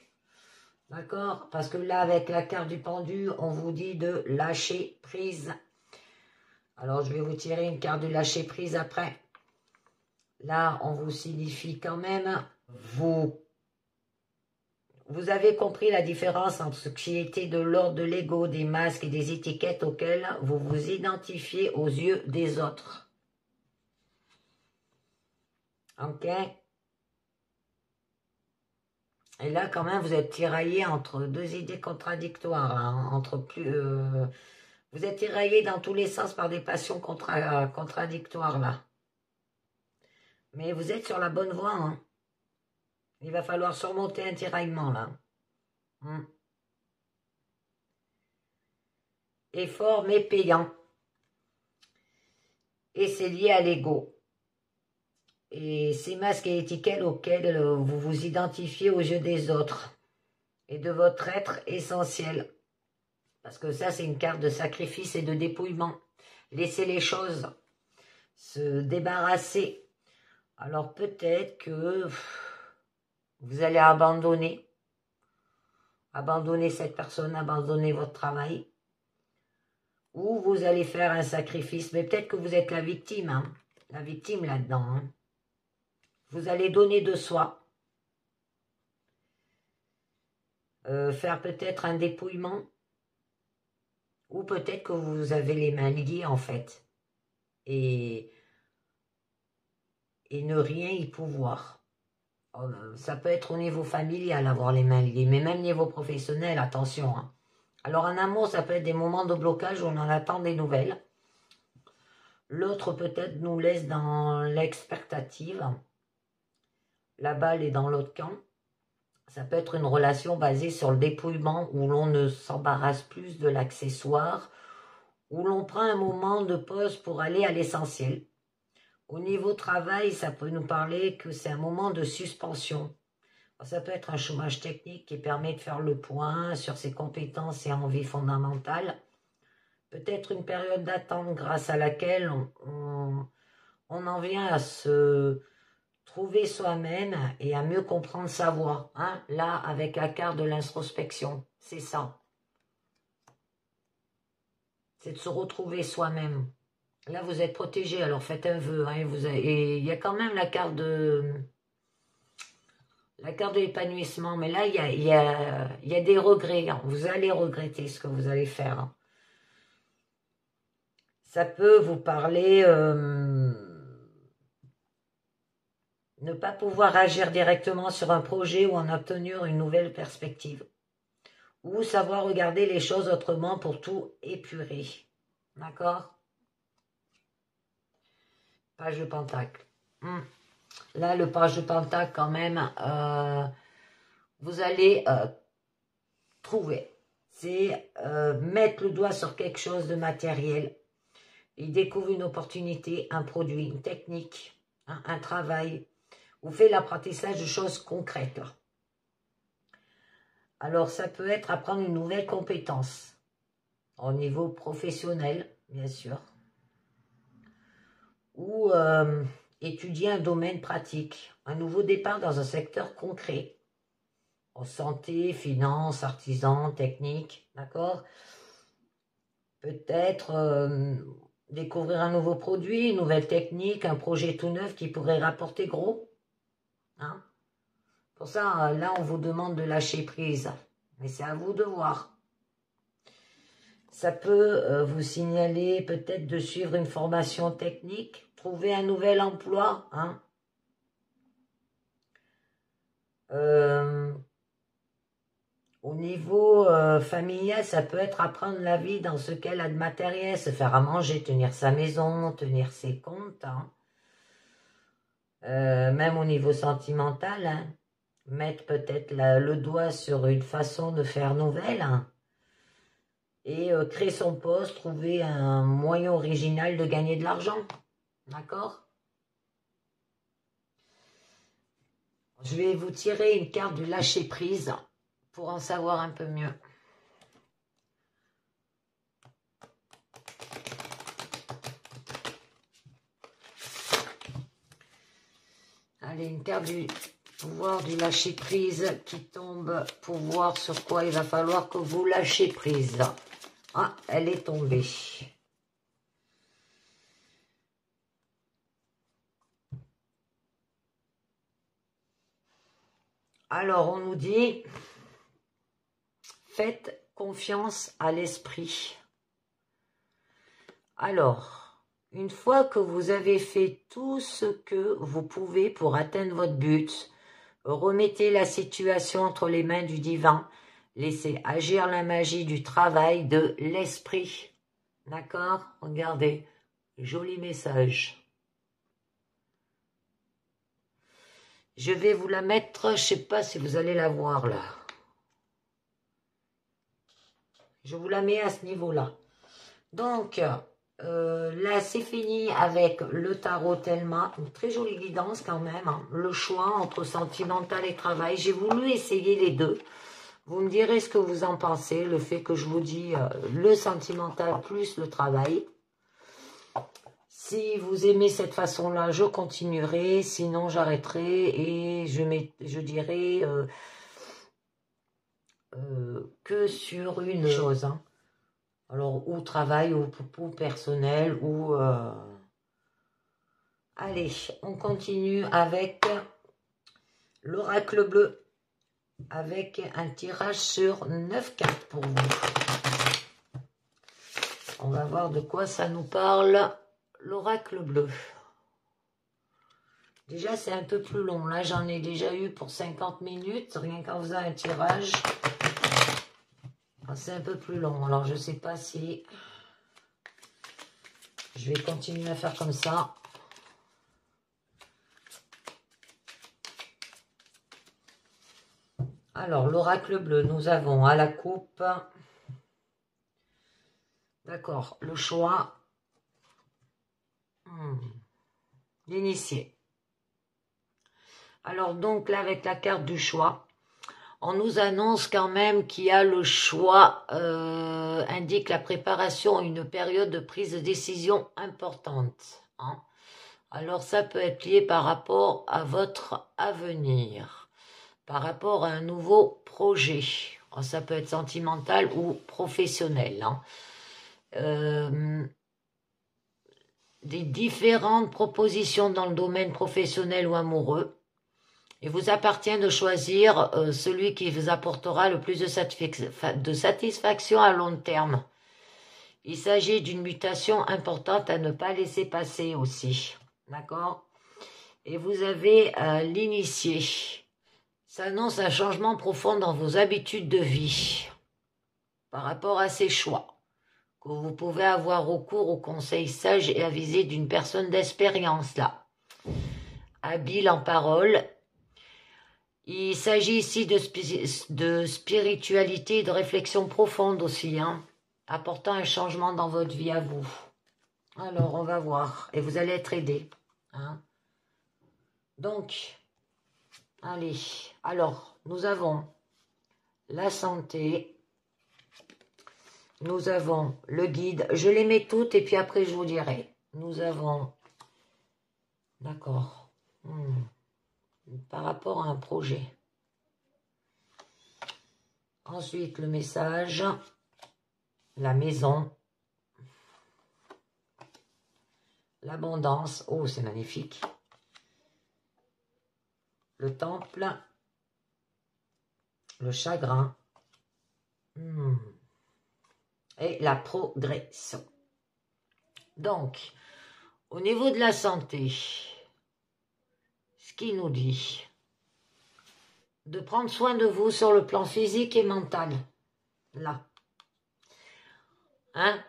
Speaker 1: D'accord? Parce que là, avec la carte du pendu, on vous dit de lâcher prise. Alors, je vais vous tirer une carte du lâcher prise après. Là, on vous signifie quand même, vous avez compris la différence entre ce qui était de l'ordre de l'ego, des masques et des étiquettes auxquelles vous vous identifiez aux yeux des autres. Ok? Et là, quand même, vous êtes tiraillé entre deux idées contradictoires. Hein, vous êtes tiraillé dans tous les sens par des passions contradictoires, là. Mais vous êtes sur la bonne voie. Hein. Il va falloir surmonter un tiraillement, là. Effort, mais payant. Et c'est lié à l'ego. Et ces masques et étiquettes auxquels vous vous identifiez aux yeux des autres. Et de votre être essentiel. Parce que ça, c'est une carte de sacrifice et de dépouillement. Laissez les choses se débarrasser. Alors peut-être que vous allez abandonner. Abandonner cette personne, abandonner votre travail. Ou vous allez faire un sacrifice. Mais peut-être que vous êtes la victime. Hein, la victime là-dedans. Hein. Vous allez donner de soi. Faire peut-être un dépouillement. Ou peut-être que vous avez les mains liées en fait. Et ne rien y pouvoir. Ça peut être au niveau familial, avoir les mains liées. Mais même niveau professionnel, attention. Hein. Alors en amour, ça peut être des moments de blocage où on en attend des nouvelles. L'autre peut-être nous laisse dans l'expectative. La balle est dans l'autre camp. Ça peut être une relation basée sur le dépouillement où l'on ne s'embarrasse plus de l'accessoire, où l'on prend un moment de pause pour aller à l'essentiel. Au niveau travail, ça peut nous parler que c'est un moment de suspension. Ça peut être un chômage technique qui permet de faire le point sur ses compétences et envies fondamentales. Peut-être une période d'attente grâce à laquelle on en vient à se trouver soi-même et à mieux comprendre sa voix. Hein? Là, avec la carte de l'introspection, c'est ça. C'est de se retrouver soi-même. Là, vous êtes protégé, alors faites un vœu. Hein, et il y a quand même la carte de l'épanouissement. Mais là, il y a des regrets. Hein. Vous allez regretter ce que vous allez faire. Hein. Ça peut vous parler... ne pas pouvoir agir directement sur un projet ou en obtenir une nouvelle perspective. Ou savoir regarder les choses autrement pour tout épurer. D'accord? Page de Pentacle. Là, le page de Pentacle, quand même, vous allez trouver. C'est mettre le doigt sur quelque chose de matériel. Il découvre une opportunité, un produit, une technique, un travail. Vous faites l'apprentissage de choses concrètes. Là. Alors, ça peut être apprendre une nouvelle compétence. Au niveau professionnel, bien sûr. Ou étudier un domaine pratique. Un nouveau départ dans un secteur concret. En santé, finance, artisan, technique. D'accord? Peut-être découvrir un nouveau produit, une nouvelle technique, un projet tout neuf qui pourrait rapporter gros. Hein? Pour ça, là, on vous demande de lâcher prise. Mais c'est à vous de voir. Ça peut vous signaler peut-être de suivre une formation technique, trouver un nouvel emploi. Hein? Au niveau familial, ça peut être apprendre la vie dans ce qu'elle a de matériel, se faire à manger, tenir sa maison, tenir ses comptes. Hein. Même au niveau sentimental, hein. Mettre peut-être le doigt sur une façon de faire nouvelle. Hein. Et créer son poste, trouver un moyen original de gagner de l'argent. D'accord? Je vais vous tirer une carte du lâcher-prise pour en savoir un peu mieux. Allez, une carte du pouvoir du lâcher-prise qui tombe pour voir sur quoi il va falloir que vous lâchez prise. Ah, elle est tombée. Alors, on nous dit, faites confiance à l'esprit. Alors, une fois que vous avez fait tout ce que vous pouvez pour atteindre votre but, remettez la situation entre les mains du divin. Laissez agir la magie du travail de l'esprit. D'accord? Regardez, joli message. Je vais vous la mettre, je ne sais pas si vous allez la voir là. Je vous la mets à ce niveau-là. Donc, là, c'est fini avec le tarot Thelma. Une très jolie guidance quand même. Hein. Le choix entre sentimental et travail. J'ai voulu essayer les deux. Vous me direz ce que vous en pensez. Le fait que je vous dis le sentimental plus le travail. Si vous aimez cette façon-là, je continuerai. Sinon, j'arrêterai et je dirai que sur une chose. Hein. Alors, ou travail, ou personnel, ou... Allez, on continue avec l'oracle bleu. Avec un tirage sur 9 cartes pour vous. On va voir de quoi ça nous parle. L'oracle bleu. Déjà, c'est un peu plus long. Là, j'en ai déjà eu pour 50 minutes. Rien qu'en faisant un tirage. C'est un peu plus long. Alors, je ne sais pas si... Je vais continuer à faire comme ça. Alors, l'oracle bleu, nous avons à la coupe. D'accord, le choix. L'initié. Alors, donc, là, avec la carte du choix, on nous annonce quand même qu'il y a le choix, indique la préparation à une période de prise de décision importante. Hein. Alors, ça peut être lié par rapport à votre avenir, par rapport à un nouveau projet. Alors, ça peut être sentimental ou professionnel. Hein. Des différentes propositions dans le domaine professionnel ou amoureux. Il vous appartient de choisir celui qui vous apportera le plus de satisfaction à long terme. Il s'agit d'une mutation importante à ne pas laisser passer aussi. D'accord? Et vous avez l'initié. Ça annonce un changement profond dans vos habitudes de vie par rapport à ces choix. Que vous pouvez avoir recours aux conseils sages et avisés d'une personne d'expérience là. Habile en parole. Il s'agit ici de spiritualité et de réflexion profonde aussi, hein, apportant un changement dans votre vie à vous. Alors, on va voir. Et vous allez être aidé. Hein. Donc, allez. Alors, nous avons la santé. Nous avons le guide. Je les mets toutes et puis après, je vous dirai. Nous avons... D'accord. Par rapport à un projet. Ensuite, le message, la maison, l'abondance, oh c'est magnifique, le temple, le chagrin et la progression. Donc, au niveau de la santé, ce qui nous dit... de prendre soin de vous sur le plan physique et mental. Là. Hein?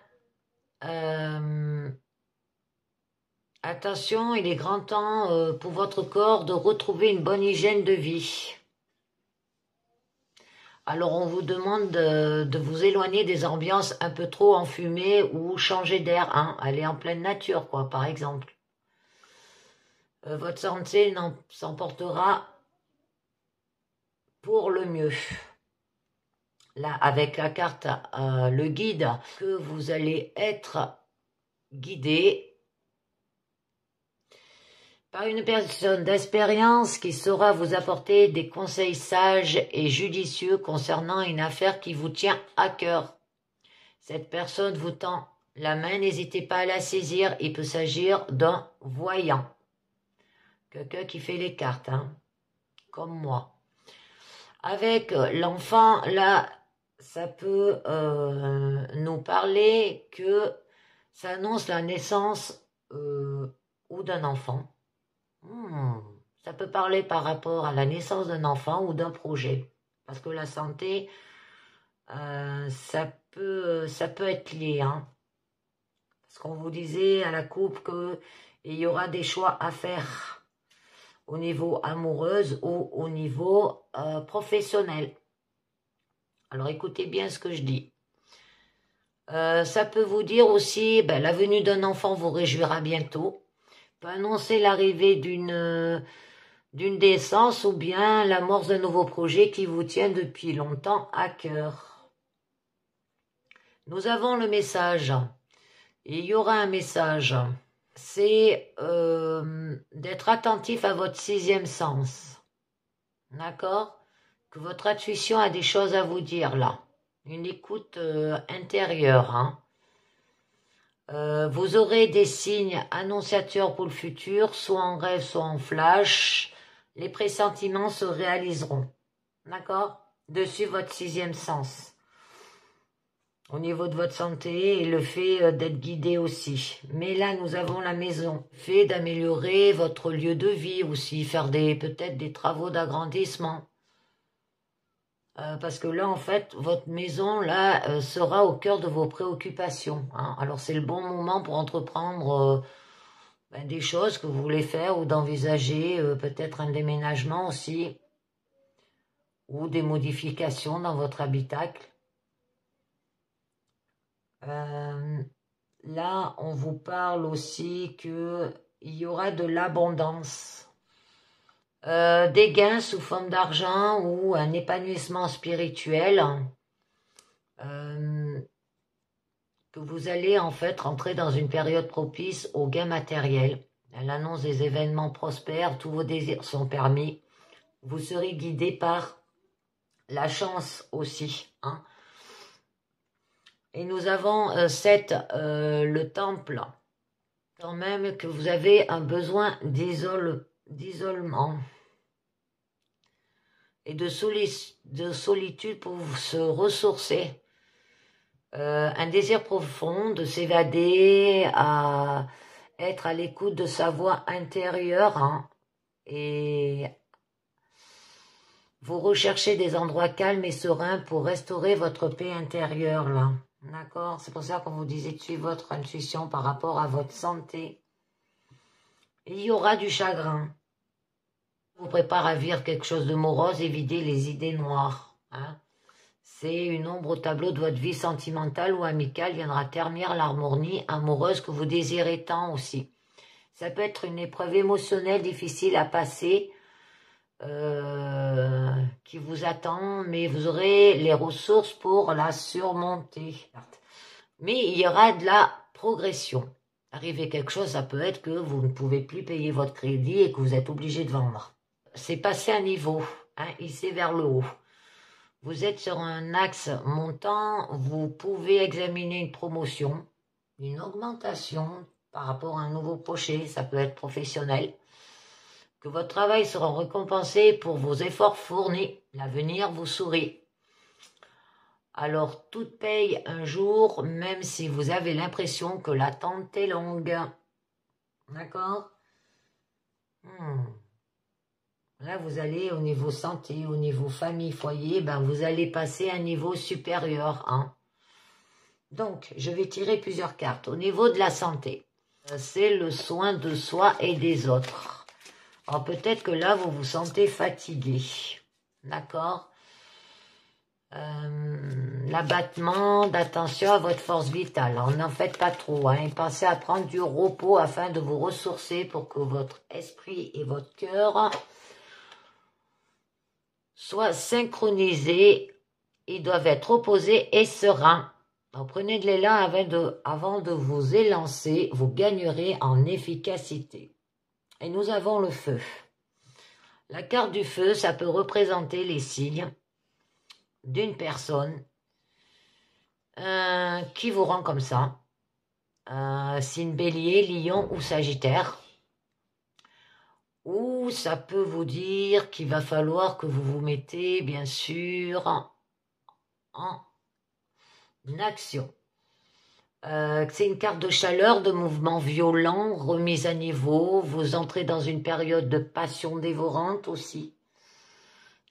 Speaker 1: Attention, il est grand temps pour votre corps de retrouver une bonne hygiène de vie. Alors, on vous demande de vous éloigner des ambiances un peu trop enfumées ou changer d'air, hein, aller en pleine nature, quoi, par exemple. Votre santé s'en portera pour le mieux. Là, avec la carte, le guide, que vous allez être guidé par une personne d'expérience qui saura vous apporter des conseils sages et judicieux concernant une affaire qui vous tient à cœur. Cette personne vous tend la main, n'hésitez pas à la saisir, il peut s'agir d'un voyant. Quelqu'un qui fait les cartes, hein, comme moi. Avec l'enfant, là, ça peut nous parler que ça annonce la naissance ou d'un enfant. Ça peut parler par rapport à la naissance d'un enfant ou d'un projet. Parce que la santé, ça peut être lié. Hein. Parce qu'on vous disait à la coupe qu'il y aura des choix à faire au niveau amoureuse ou au niveau professionnel. Alors écoutez bien ce que je dis. Ça peut vous dire aussi, la venue d'un enfant vous réjouira bientôt. Peut annoncer l'arrivée d'une naissance ou bien l'amorce d'un nouveau projet qui vous tient depuis longtemps à cœur. Nous avons le message. Il y aura un message. C'est d'être attentif à votre sixième sens. D'accord? Que votre intuition a des choses à vous dire là. Une écoute intérieure. Hein. Vous aurez des signes annonciateurs pour le futur, soit en rêve, soit en flash. Les pressentiments se réaliseront. D'accord? Dessus votre sixième sens. Au niveau de votre santé et le fait d'être guidé aussi. Mais là, nous avons la maison. Le fait d'améliorer votre lieu de vie aussi. Faire peut-être des travaux d'agrandissement. Parce que là, en fait, votre maison, là, sera au cœur de vos préoccupations. Hein. Alors, c'est le bon moment pour entreprendre des choses que vous voulez faire ou d'envisager peut-être un déménagement aussi. Ou des modifications dans votre habitacle. Là, on vous parle aussi qu'il y aura de l'abondance. Des gains sous forme d'argent ou un épanouissement spirituel, que vous allez en fait rentrer dans une période propice aux gains matériels. Elle annonce des événements prospères, tous vos désirs sont permis. Vous serez guidé par la chance aussi. Hein. Et nous avons le temple, quand même que vous avez un besoin d'isolement. Et de solitude pour se ressourcer. Un désir profond de s'évader, à être à l'écoute de sa voix intérieure. Hein, et vous recherchez des endroits calmes et sereins pour restaurer votre paix intérieure. Là, d'accord? C'est pour ça qu'on vous disait de suivre votre intuition par rapport à votre santé. Il y aura du chagrin. Vous prépare à vivre quelque chose de morose et vider les idées noires. Hein. C'est une ombre au tableau de votre vie sentimentale ou amicale viendra ternir l'harmonie amoureuse que vous désirez tant aussi. Ça peut être une épreuve émotionnelle difficile à passer qui vous attend, mais vous aurez les ressources pour la surmonter. Mais il y aura de la progression. Arriver quelque chose, ça peut être que vous ne pouvez plus payer votre crédit et que vous êtes obligé de vendre. C'est passer un niveau, hein, hisser vers le haut. Vous êtes sur un axe montant, vous pouvez examiner une promotion, une augmentation par rapport à un nouveau projet, ça peut être professionnel. Que votre travail sera récompensé pour vos efforts fournis. L'avenir vous sourit. Alors, tout paye un jour, même si vous avez l'impression que l'attente est longue. D'accord? Là, vous allez au niveau santé, au niveau famille, foyer, ben, vous allez passer à un niveau supérieur. Hein. Donc, je vais tirer plusieurs cartes. Au niveau de la santé, c'est le soin de soi et des autres. Alors, peut-être que là, vous vous sentez fatigué. D'accord? L'abattement d'attention à votre force vitale. Alors, n'en faites pas trop. Hein, pensez à prendre du repos afin de vous ressourcer pour que votre esprit et votre cœur soient synchronisés. Ils doivent être reposés et sereins. Donc, prenez de l'élan avant de vous élancer. Vous gagnerez en efficacité. Et nous avons le feu. La carte du feu, ça peut représenter les signes d'une personne qui vous rend comme ça. Signe bélier, lion ou sagittaire. Ou ça peut vous dire qu'il va falloir que vous vous mettez, bien sûr, en action. C'est une carte de chaleur, de mouvement violent, remise à niveau. Vous entrez dans une période de passion dévorante aussi.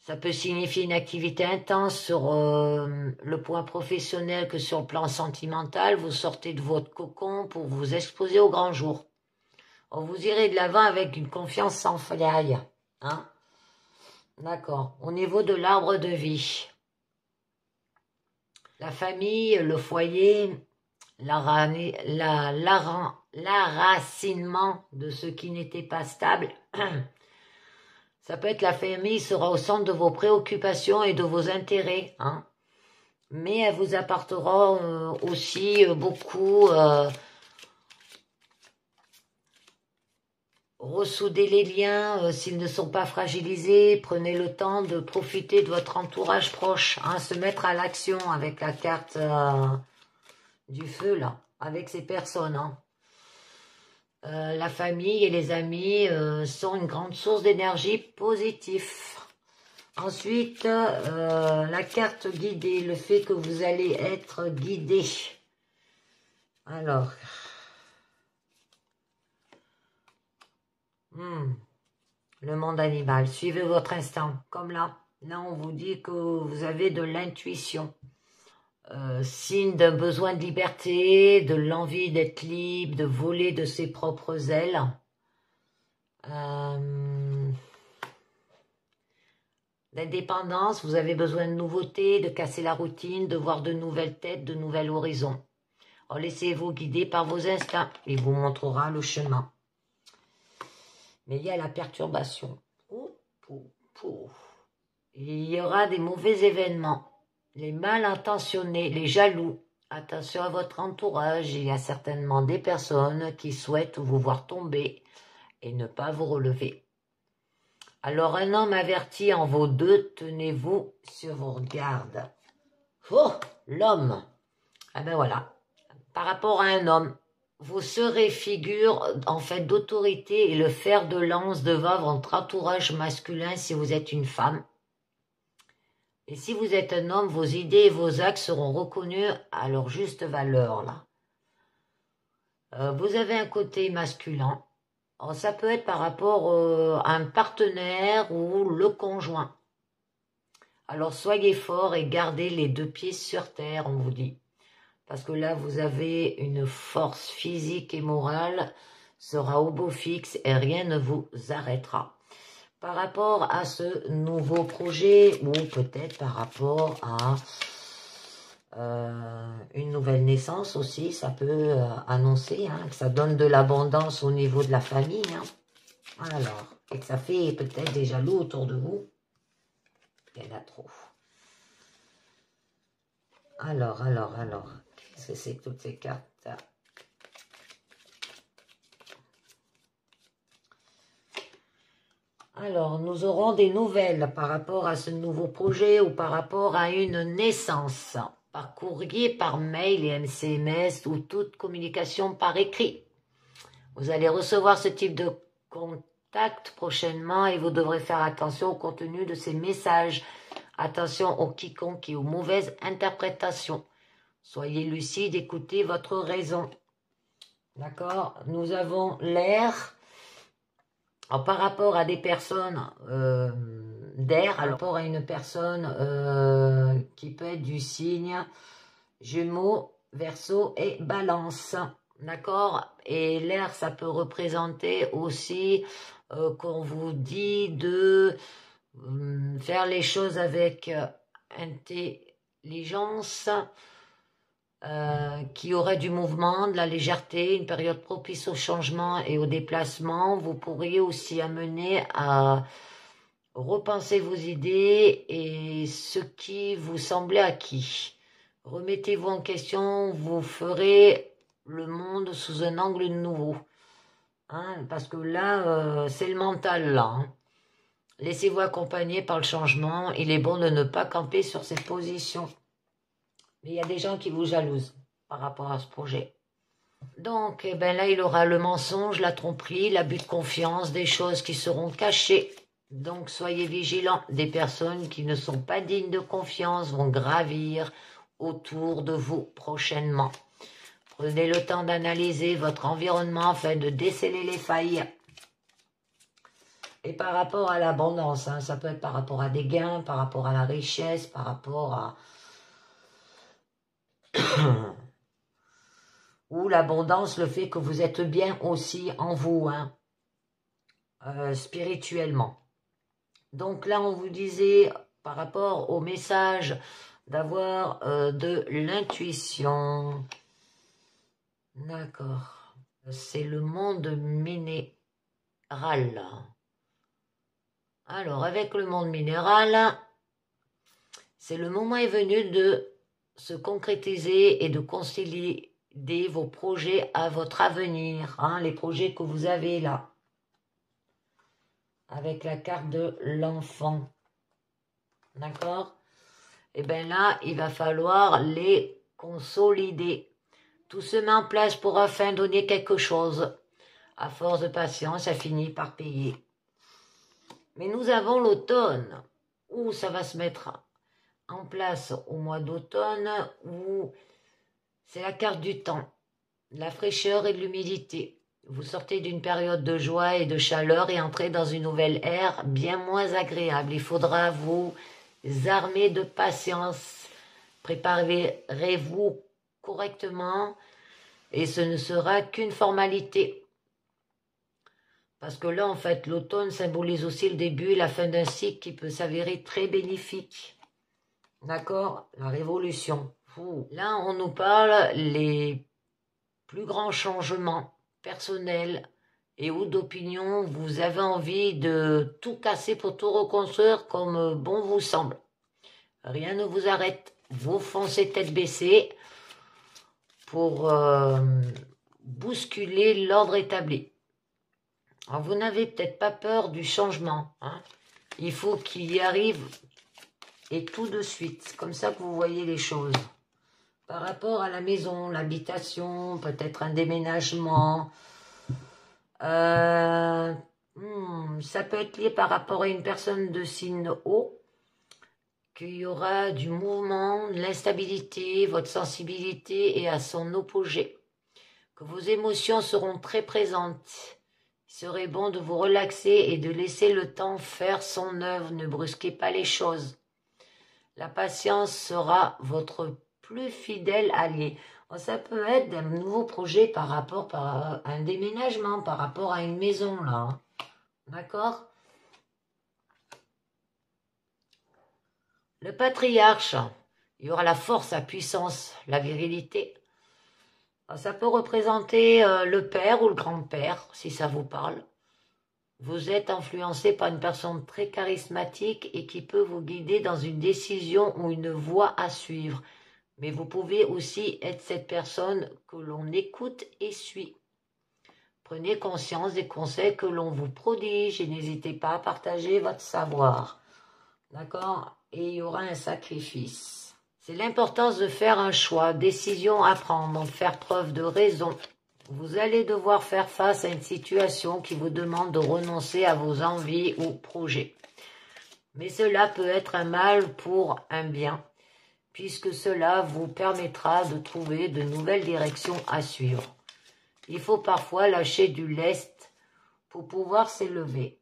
Speaker 1: Ça peut signifier une activité intense sur le point professionnel que sur le plan sentimental. Vous sortez de votre cocon pour vous exposer au grand jour. Vous irez de l'avant avec une confiance sans faille. Hein? D'accord. Au niveau de l'arbre de vie. La famille, le foyer, l'enracinement de ce qui n'était pas stable. Ça peut être la famille sera au centre de vos préoccupations et de vos intérêts. Hein. Mais elle vous apportera aussi beaucoup ressouder les liens s'ils ne sont pas fragilisés. Prenez le temps de profiter de votre entourage proche. Hein, se mettre à l'action avec la carte du feu, là, avec ces personnes. Hein. La famille et les amis sont une grande source d'énergie positive. Ensuite, la carte guidée, le fait que vous allez être guidé. Alors, le monde animal, suivez votre instinct, comme là. Là, on vous dit que vous avez de l'intuition. Signe d'un besoin de liberté, de l'envie d'être libre, de voler de ses propres ailes. L'indépendance, vous avez besoin de nouveautés, de casser la routine, de voir de nouvelles têtes, de nouveaux horizons. Alors laissez-vous guider par vos instincts, il vous montrera le chemin. Mais il y a la perturbation. Il y aura des mauvais événements. Les mal intentionnés, les jaloux, attention à votre entourage, il y a certainement des personnes qui souhaitent vous voir tomber et ne pas vous relever. Alors un homme averti en vaut deux, tenez-vous sur vos gardes. Oh, l'homme. Ah ben voilà, par rapport à un homme, vous serez figure en fait d'autorité et le fer de lance devant votre entourage masculin si vous êtes une femme. Et si vous êtes un homme, vos idées et vos actes seront reconnus à leur juste valeur. Là. Vous avez un côté masculin. Alors, ça peut être par rapport à un partenaire ou le conjoint. Alors soyez fort et gardez les deux pieds sur terre, on vous dit. Parce que là, vous avez une force physique et morale, sera au beau fixe et rien ne vous arrêtera. Par rapport à ce nouveau projet ou peut-être par rapport à une nouvelle naissance aussi, ça peut annoncer que ça donne de l'abondance au niveau de la famille. Hein. Alors, et que ça fait peut-être des jaloux autour de vous. Il y en a trop. Alors, qu'est-ce que c'est que toutes ces cartes? Alors, nous aurons des nouvelles par rapport à ce nouveau projet ou par rapport à une naissance, par courrier, par mail et SMS ou toute communication par écrit. Vous allez recevoir ce type de contact prochainement et vous devrez faire attention au contenu de ces messages. Attention aux quiconques et aux mauvaises interprétations. Soyez lucide, écoutez votre raison. D'accord? Nous avons l'air. Alors, par rapport à des personnes d'air, par rapport à une personne qui peut être du signe Gémeaux, Verseau et Balance. D'accord? Et l'air, ça peut représenter aussi qu'on vous dit de faire les choses avec intelligence, qui aurait du mouvement, de la légèreté, une période propice au changement et au déplacement. Vous pourriez aussi amener à repenser vos idées et ce qui vous semblait acquis. Remettez-vous en question, vous ferez le monde sous un angle nouveau. Hein, parce que là, c'est le mental, là. Hein. Laissez-vous accompagner par le changement. Il est bon de ne pas camper sur cette position. Mais il y a des gens qui vous jalousent par rapport à ce projet. Donc, eh ben là, il aura le mensonge, la tromperie, l'abus de confiance, des choses qui seront cachées. Donc, soyez vigilants. Des personnes qui ne sont pas dignes de confiance vont gravir autour de vous prochainement. Prenez le temps d'analyser votre environnement afin de déceler les failles. Et par rapport à l'abondance, hein, ça peut être par rapport à des gains, par rapport à la richesse, par rapport à... ou l'abondance, le fait que vous êtes bien aussi en vous, hein, spirituellement. Donc là, on vous disait, par rapport au message, d'avoir de l'intuition. D'accord. C'est le monde minéral. Alors, avec le monde minéral, c'est le moment est venu de se concrétiser et de consolider vos projets à votre avenir, hein, les projets que vous avez là, avec la carte de l'enfant. D'accord? Et bien là, il va falloir les consolider. Tout se met en place pour enfin donner quelque chose. À force de patience, ça finit par payer. Mais nous avons l'automne, où ça va se mettre en place au mois d'automne, où c'est la carte du temps, de la fraîcheur et de l'humidité. Vous sortez d'une période de joie et de chaleur et entrez dans une nouvelle ère bien moins agréable. Il faudra vous armer de patience. Préparez-vous correctement et ce ne sera qu'une formalité. Parce que là, en fait, l'automne symbolise aussi le début et la fin d'un cycle qui peut s'avérer très bénéfique. D'accord? La révolution. Là, on nous parle les plus grands changements personnels et ou d'opinion. Vous avez envie de tout casser pour tout reconstruire comme bon vous semble. Rien ne vous arrête. Vous foncez tête baissée pour bousculer l'ordre établi. Alors, vous n'avez peut-être pas peur du changement. Hein. Il faut qu'il y arrive et tout de suite. C'est comme ça que vous voyez les choses. Par rapport à la maison, l'habitation, peut-être un déménagement. Ça peut être lié par rapport à une personne de signe haut. Qu'il y aura du mouvement, de l'instabilité, votre sensibilité et à son opposé. Que vos émotions seront très présentes. Il serait bon de vous relaxer et de laisser le temps faire son œuvre. Ne brusquez pas les choses. La patience sera votre plus fidèle allié. Ça peut être un nouveau projet par rapport à un déménagement, par rapport à une maison, là. D'accord? Le patriarche, il y aura la force, la puissance, la virilité. Ça peut représenter le père ou le grand-père, si ça vous parle. Vous êtes influencé par une personne très charismatique et qui peut vous guider dans une décision ou une voie à suivre. Mais vous pouvez aussi être cette personne que l'on écoute et suit. Prenez conscience des conseils que l'on vous prodige et n'hésitez pas à partager votre savoir. D'accord? Et il y aura un sacrifice. C'est l'importance de faire un choix, décision à prendre, faire preuve de raison. Vous allez devoir faire face à une situation qui vous demande de renoncer à vos envies ou projets. Mais cela peut être un mal pour un bien, puisque cela vous permettra de trouver de nouvelles directions à suivre. Il faut parfois lâcher du lest pour pouvoir s'élever.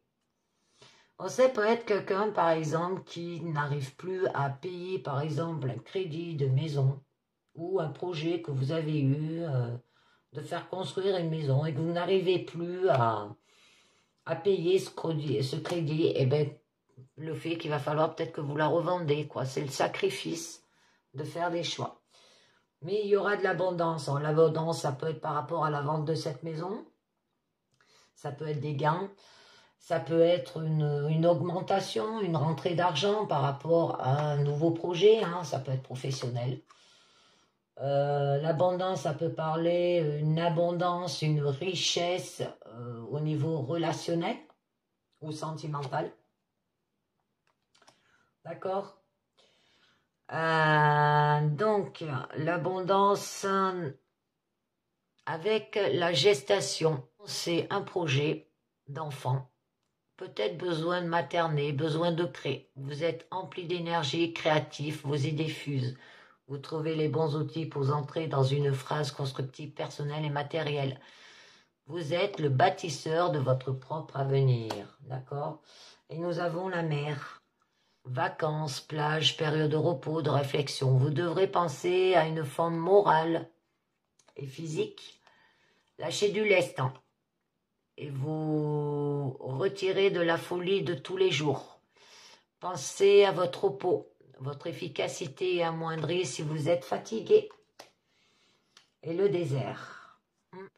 Speaker 1: Ça peut être quelqu'un, par exemple, qui n'arrive plus à payer, par exemple, un crédit de maison ou un projet que vous avez eu de faire construire une maison et que vous n'arrivez plus à payer ce crédit. Et bien, le fait qu'il va falloir peut-être que vous la revendez, quoi. C'est le sacrifice de faire des choix. Mais il y aura de l'abondance. L'abondance, ça peut être par rapport à la vente de cette maison. Ça peut être des gains. Ça peut être une augmentation, une rentrée d'argent par rapport à un nouveau projet. Hein, ça peut être professionnel. L'abondance, ça peut parler une abondance, une richesse au niveau relationnel ou sentimental. D'accord? Donc, l'abondance avec la gestation, c'est un projet d'enfant. Peut-être besoin de materner, besoin de créer. Vous êtes empli d'énergie, créatif, vos idées fusent. Vous trouvez les bons outils pour entrer dans une phrase constructive, personnelle et matérielle. Vous êtes le bâtisseur de votre propre avenir, d'accord? Et nous avons la mer. Vacances, plage, période de repos, de réflexion. Vous devrez penser à une forme morale et physique. Lâchez du lest, hein, et vous retirez de la folie de tous les jours. Pensez à votre repos. Votre efficacité est amoindrie si vous êtes fatigué. Et le désert.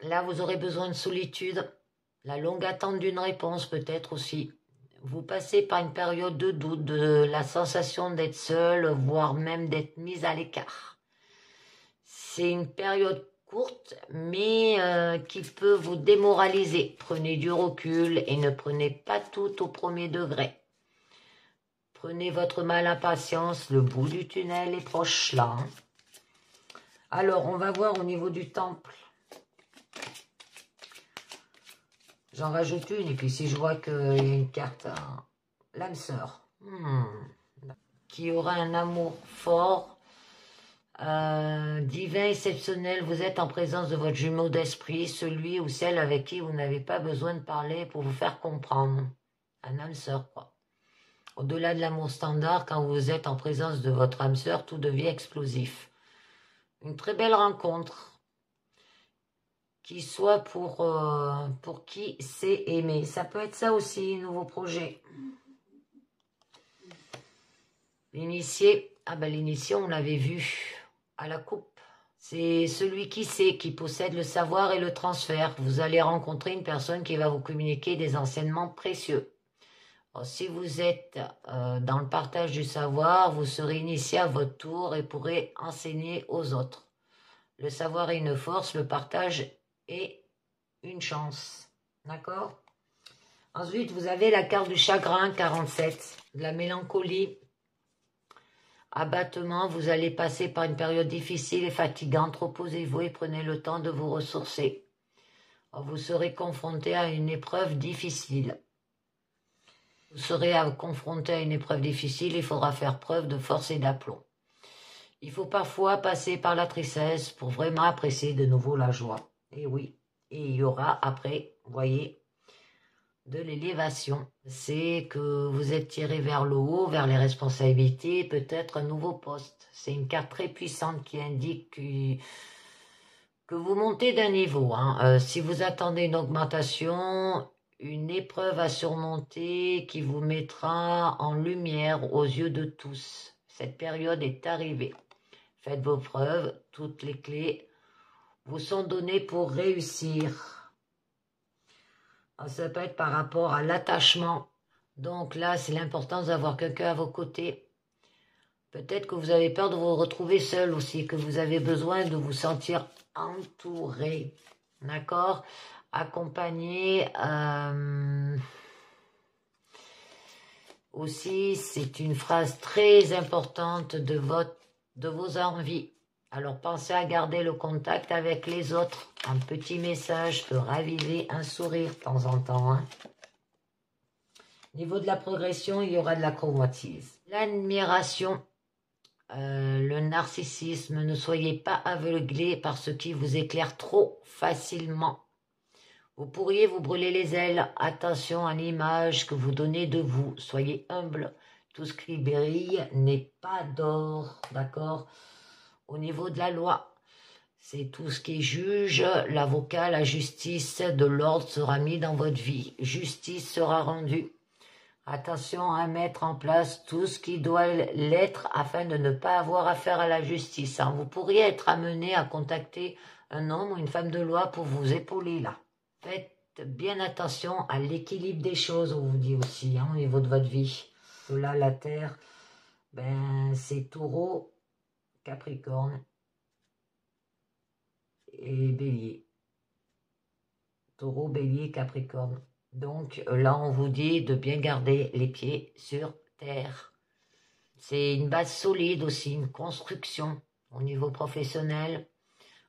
Speaker 1: Là, vous aurez besoin de solitude. La longue attente d'une réponse peut-être aussi. Vous passez par une période de doute, de la sensation d'être seul, voire même d'être mise à l'écart. C'est une période courte, mais qui peut vous démoraliser. Prenez du recul et ne prenez pas tout au premier degré. Prenez votre mal à patience, le bout du tunnel est proche là. Hein. Alors, on va voir au niveau du temple. J'en rajoute une, et puis si je vois qu'il y a une carte, l'âme sœur, qui aura un amour fort, divin, exceptionnel, vous êtes en présence de votre jumeau d'esprit, celui ou celle avec qui vous n'avez pas besoin de parler pour vous faire comprendre. Un âme sœur, quoi. Au-delà de l'amour standard, quand vous êtes en présence de votre âme sœur, tout devient explosif. Une très belle rencontre. Qui soit pour qui c'est aimer. Ça peut être ça aussi, nouveau projet. L'initié, l'initié, on l'avait vu à la coupe. C'est celui qui sait, qui possède le savoir et le transfert. Vous allez rencontrer une personne qui va vous communiquer des enseignements précieux. Alors, si vous êtes dans le partage du savoir, vous serez initié à votre tour et pourrez enseigner aux autres. Le savoir est une force, le partage est une chance. D'accord? Ensuite, vous avez la carte du chagrin, 47, de la mélancolie. Abattement, vous allez passer par une période difficile et fatigante. Reposez-vous et prenez le temps de vous ressourcer. Vous serez confronté à une épreuve difficile. Vous serez confronté à une épreuve difficile, il faudra faire preuve de force et d'aplomb. Il faut parfois passer par la tristesse pour vraiment apprécier de nouveau la joie. Et oui. Et il y aura après, vous voyez, de l'élévation. C'est que vous êtes tiré vers le haut, vers les responsabilités, peut-être un nouveau poste. C'est une carte très puissante qui indique que vous montez d'un niveau. Hein. Si vous attendez une augmentation, une épreuve à surmonter qui vous mettra en lumière aux yeux de tous. Cette période est arrivée. Faites vos preuves, toutes les clés vous sont données pour réussir. Alors, ça peut être par rapport à l'attachement. Donc là, c'est l'importance d'avoir quelqu'un à vos côtés. Peut-être que vous avez peur de vous retrouver seul aussi, que vous avez besoin de vous sentir entouré. D'accord? Accompagné. Aussi, c'est une phrase très importante de vos envies. Alors, pensez à garder le contact avec les autres. Un petit message peut raviver un sourire de temps en temps. Hein. Au niveau de la progression, il y aura de la convoitise. L'admiration, le narcissisme, ne soyez pas aveuglés par ce qui vous éclaire trop facilement. Vous pourriez vous brûler les ailes. Attention à l'image que vous donnez de vous. Soyez humble. Tout ce qui brille n'est pas d'or, d'accord? Au niveau de la loi, c'est tout ce qui est juge, l'avocat, la justice de l'ordre sera mis dans votre vie. Justice sera rendue. Attention à mettre en place tout ce qui doit l'être afin de ne pas avoir affaire à la justice. Hein. Vous pourriez être amené à contacter un homme ou une femme de loi pour vous épauler là. Faites bien attention à l'équilibre des choses, on vous dit aussi, hein, au niveau de votre vie. Là, la Terre, ben, c'est Taureau, Capricorne et Bélier. Taureau, Bélier, Capricorne. Donc là, on vous dit de bien garder les pieds sur terre. C'est une base solide aussi, une construction au niveau professionnel.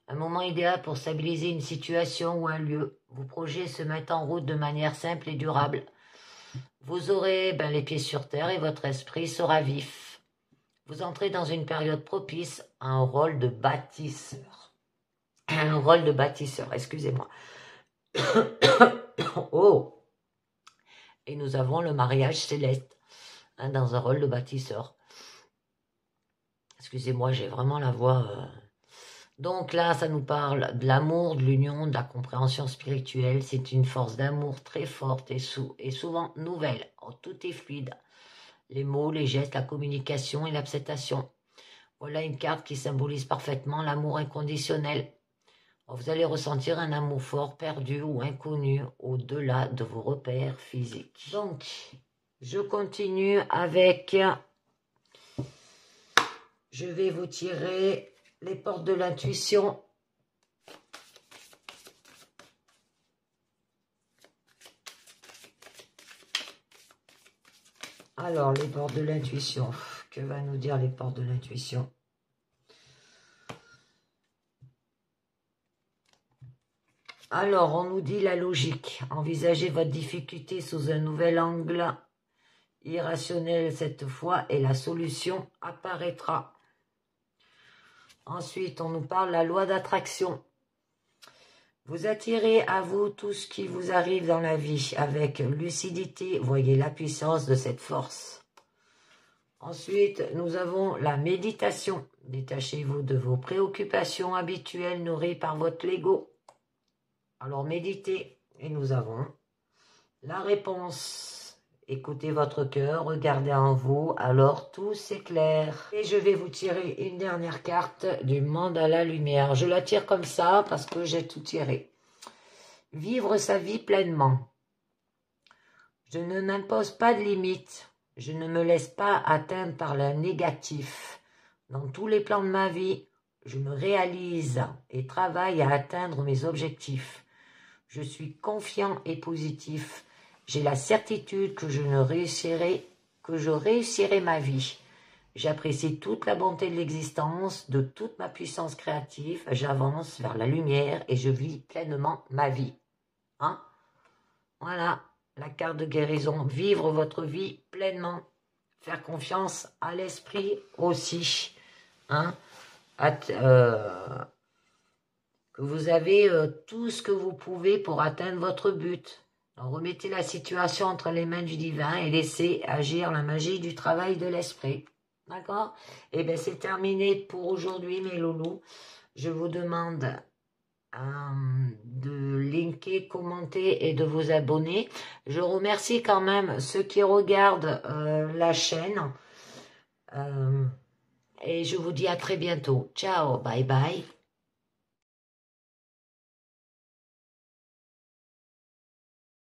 Speaker 1: Un moment idéal pour stabiliser une situation ou un lieu. Vos projets se mettent en route de manière simple et durable. Vous aurez les pieds sur terre et votre esprit sera vif. Vous entrez dans une période propice à un rôle de bâtisseur. Un rôle de bâtisseur, excusez-moi. Oh! Et nous avons le mariage céleste, hein, dans un rôle de bâtisseur. Excusez-moi, j'ai vraiment la voix... Donc là, ça nous parle de l'amour, de l'union, de la compréhension spirituelle. C'est une force d'amour très forte et souvent nouvelle. Oh, tout est fluide. Les mots, les gestes, la communication et l'acceptation. Voilà une carte qui symbolise parfaitement l'amour inconditionnel. Oh, vous allez ressentir un amour fort, perdu ou inconnu au-delà de vos repères physiques. Donc, je continue avec... Je vais vous tirer... les portes de l'intuition. Alors, les portes de l'intuition. Que va nous dire les portes de l'intuition? Alors, on nous dit la logique. Envisagez votre difficulté sous un nouvel angle irrationnel cette fois et la solution apparaîtra. Ensuite, on nous parle de la loi d'attraction. Vous attirez à vous tout ce qui vous arrive dans la vie avec lucidité. Voyez la puissance de cette force. Ensuite, nous avons la méditation. Détachez-vous de vos préoccupations habituelles nourries par votre ego. Alors, méditez. Et nous avons la réponse. Écoutez votre cœur, regardez en vous, alors tout s'éclaire. Et je vais vous tirer une dernière carte du monde à la lumière. Je la tire comme ça parce que j'ai tout tiré. Vivre sa vie pleinement. Je ne m'impose pas de limites. Je ne me laisse pas atteindre par le négatif. Dans tous les plans de ma vie, je me réalise et travaille à atteindre mes objectifs. Je suis confiant et positif. J'ai la certitude que je réussirai ma vie. J'apprécie toute la bonté de l'existence, de toute ma puissance créative. J'avance vers la lumière et je vis pleinement ma vie. Hein? Voilà, la carte de guérison. Vivre votre vie pleinement. Faire confiance à l'esprit aussi. Hein? Que vous avez tout ce que vous pouvez pour atteindre votre but. Donc, remettez la situation entre les mains du divin et laissez agir la magie du travail de l'esprit. D'accord? Et bien, c'est terminé pour aujourd'hui, mes loulous. Je vous demande de liker, commenter et de vous abonner. Je remercie quand même ceux qui regardent la chaîne. Et je vous dis à très bientôt. Ciao, bye bye.